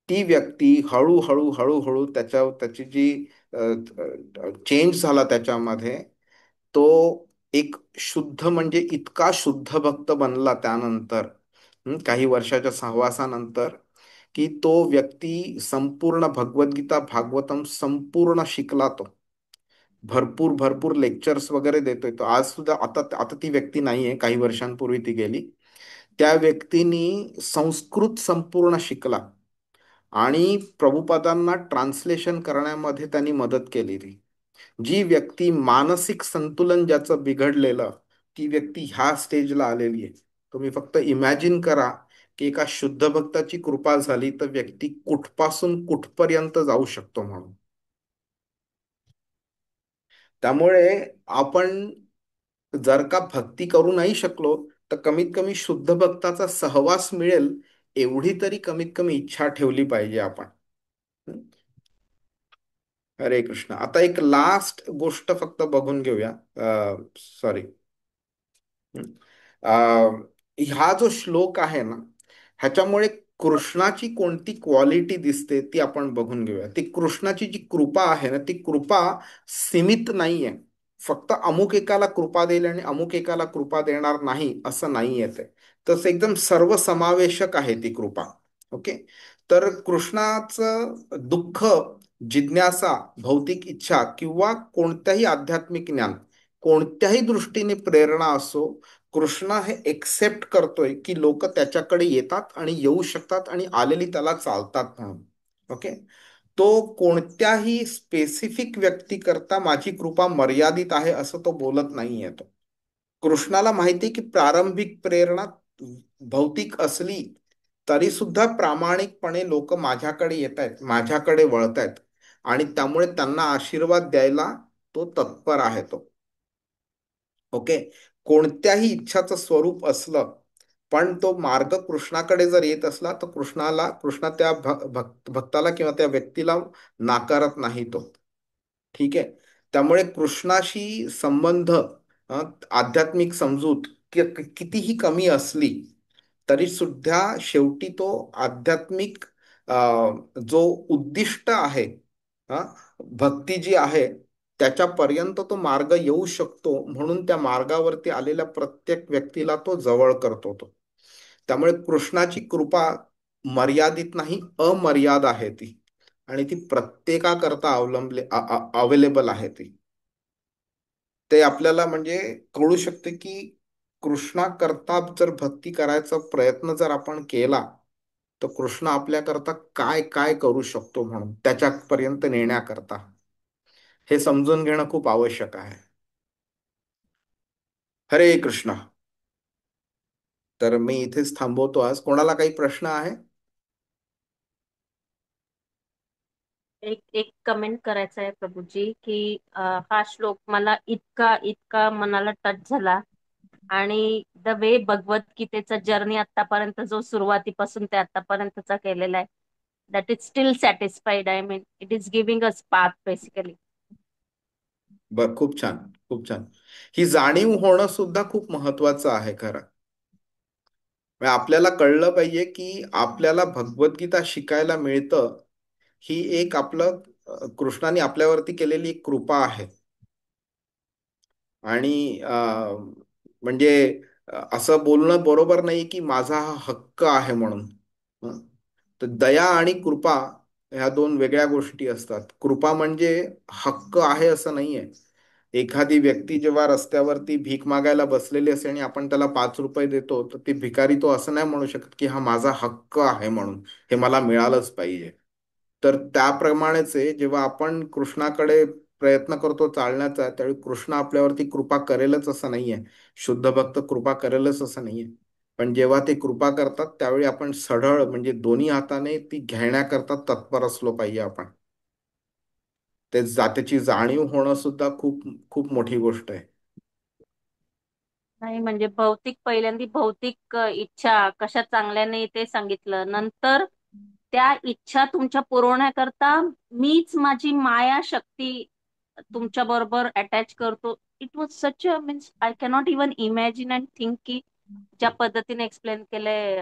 ती व्यक्ती हळूहळू हळूहळू त्याची जी चेंज झाला त्याच्यामध्ये, तो एक शुद्ध म्हणजे इतका शुद्ध भक्त बनला त्यानंतर, काही वर्षाच्या सहवासानंतर, की तो व्यक्ती संपूर्ण भगवद्गीता भागवतम संपूर्ण शिकला. तो भरपूर भरपूर लेक्चर्स वगैरे देतोय तो आज सुद्धा. आता आता ती व्यक्ती नाहीये, काही वर्षांपूर्वी ती गेली. त्या व्यक्तीनी संस्कृत संपूर्ण शिकला आणि प्रभुपादांना ट्रान्सलेशन करण्यामध्ये त्यांनी मदत केली. जी व्यक्ती मानसिक संतुलन ज्याचं बिघडलेलं, ती व्यक्ती ह्या स्टेजला आलेली आहे. तुम्ही फक्त इमॅजिन करा की एका शुद्ध भक्ताची कृपा झाली तर व्यक्ती कुठपासून कुठपर्यंत जाऊ शकतो म्हणून. त्यामुळे आपण जर का भक्ती करू नाही शकलो तर कमीत कमी शुद्ध भक्ताचा सहवास मिळेल एवढी तरी कमीत कमी इच्छा ठेवली पाहिजे आपण. हरे कृष्ण. आता एक लास्ट गोष्ट फक्त बघून घेऊया. सॉरी, हा जो श्लोक आहे ना, ह्याच्यामुळे कृष्णाची कोणती क्वालिटी दिसते ती आपण बघून घेऊया. ती कृष्णाची जी कृपा आहे ना, ती कृपा सीमित नाहीये. फक्त अमुक एकाला कृपा देईल आणि अमुक एकाला कृपा देणार नाही असं नाही येते. तसं एकदम सर्वसमावेशक आहे ती कृपा. ओके. तर कृष्णाचं दुःख, जिज्ञासा, भौतिक इच्छा किंवा कोणत्याही आध्यात्मिक ज्ञान, कोणत्याही दृष्टीने प्रेरणा असो, कृष्ण हे एक्सेप्ट करतोय की लोक त्याच्याकडे येतात आणि येऊ शकतात आणि आलेली त्याला चालतात म्हणून. ओके. तो कोणत्याही स्पेसिफिक व्यक्ती करता माझी कृपा मर्यादित आहे असं तो बोलत नाही येतो. कृष्णाला माहिती की प्रारंभिक प्रेरणा भौतिक असली तरी सुद्धा प्रामाणिकपणे लोक माझ्याकडे येत आहेत, माझ्याकडे वळत आहेत, आणि त्यामुळे त्यांना आशीर्वाद द्यायला तो तत्पर आहे तो. ओके. कोणत्याही इच्छाचं स्वरूप असलं पण तो मार्ग कृष्णाकडे जर येत असला तर कृष्णा त्या भक्ताला किंवा त्या व्यक्तीला नाकारत नाही तो. ठीक आहे. त्यामुळे कृष्णाशी संबंध, आध्यात्मिक समजूत कितीही कमी असली तरी सुद्धा शेवटी तो आध्यात्मिक जो उद्दिष्ट आहे, अ, भक्ती जी आहे, त्याच्यापर्यंत तो मार्ग येऊ शकतो. म्हणून त्या मार्गावरती आलेल्या प्रत्येक व्यक्तीला तो जवळ करतो तो. त्यामुळे कृष्णाची कृपा मर्यादित नाही, अमर्याद आहे ती, आणि ती प्रत्येकाकरता अवेलेबल आहे ती. ते आपल्याला म्हणजे कळू शकते की कृष्णाकरता जर भक्ती करायचा प्रयत्न जर आपण केला तर कृष्ण आपल्याकरता काय काय करू शकतो म्हणून त्याच्यापर्यंत नेण्याकरता. हे समजून घेणं खूप आवश्यक आहे. हरे कृष्ण. तर मी इथेच थांबवतो आज. कोणाला काही प्रश्न आहे? एक एक कमेंट करायचं आहे प्रभूजी की हा श्लोक मला इतका इतका मनाला टच झाला. आणि द वे भगवद्गीतेचा जर्नी आतापर्यंत जो सुरुवातीपासून ते आतापर्यंतचा केलेला आहे, that is steel satisfied. I mean it is giving us path basically. बर, खूप छान, खूप छान. ही जाणीव होणं सुद्धा खूप महत्वाचं आहे खरं. म्हणजे आपल्याला कळलं पाहिजे की आपल्याला भगवद्गीता शिकायला मिळतं, ही एक आपलं कृष्णाने आपल्यावरती केलेली एक कृपा आहे. आणि म्हणजे असं बोलणं बरोबर नाही की माझा हा हक्क आहे म्हणून. हं. तर दया आणि कृपा ह्या दोन वेगळ्या गोष्टी असतात. कृपा म्हणजे हक्क आहे असं नाहीये. एखादी व्यक्ती जेव्हा रस्त्यावरती भीक मागायला बसलेली असते आणि आपण त्याला 5 रुपये देतो, तर ती भिकारी तो असं नाही म्हणू शकत की हा माझा हक्क आहे म्हणून, हे मला मिळालंच पाहिजे. तर त्याप्रमाणेच आहे, जेव्हा आपण कृष्णाकडे प्रयत्न करतो चालण्याचा, त्यावेळी कृष्ण आपल्यावरती कृपा करेलच असं नाहीये. शुद्ध भक्त कृपा करेलच असं नाहीये. पण जेव्हा ते कृपा करतात त्यावेळी आपण सढळ म्हणजे दोन्ही हाताने ती घेण्याकरता तत्पर असलो पाहिजे आपण. ते त्याची जाणीव होणं सुद्धा खूप खूप मोठी गोष्ट आहे. नाही म्हणजे भौतिक पहिल्यांदा भौतिक इच्छा कशा चांगल्या नाही ते सांगितलं. नंतर त्या इच्छा तुमच्या पुरवण्याकरता मीच माझी माया शक्ती तुमच्या बरोबर अटॅच करतो. It was such a means I cannot even imagine and think की ज्या पद्धतीने एक्सप्लेन केलंय.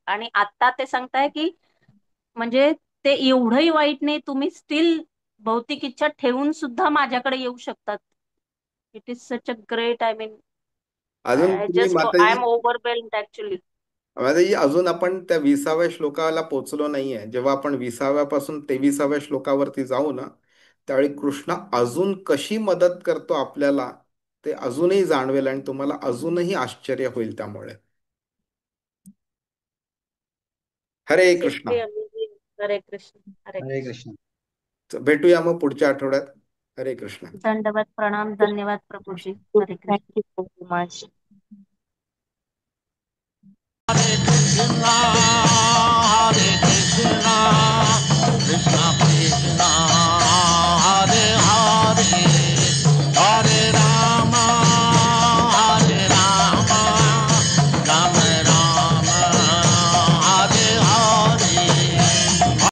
आणि आता ते सांगताय की म्हणजे ते एवढंही वाईट नाही, तुम्ही स्टील भौतिक इच्छा ठेवून सुद्धा माझ्याकडे येऊ शकतात. It is such a great I mean अजून I तुम्ही just I माताजी, am overwhelmed actually. माताजी अजून आपण त्या 20व्या श्लोकाला पोहोचलो नाहीये. जेव्हा आपण 20व्यापासून 23व्या श्लोकावरती जाऊ ना, त्यावेळी कृष्ण अजून कशी मदत करतो आपल्याला ते अजूनही जाणवेल आणि तुम्हाला अजूनही आश्चर्य होईल त्यामुळे. हरे Krishna. Simply amazing. Hare Krishna. Hare हरे Krishna. कृष्ण. भेटूया मग पुढच्या आठवड्यात. हरे कृष्ण. दंडवत प्रणाम. धन्यवाद प्रभुजी. हरे Thank Krishna. you very much. Hare Krishna, Hare Krishna,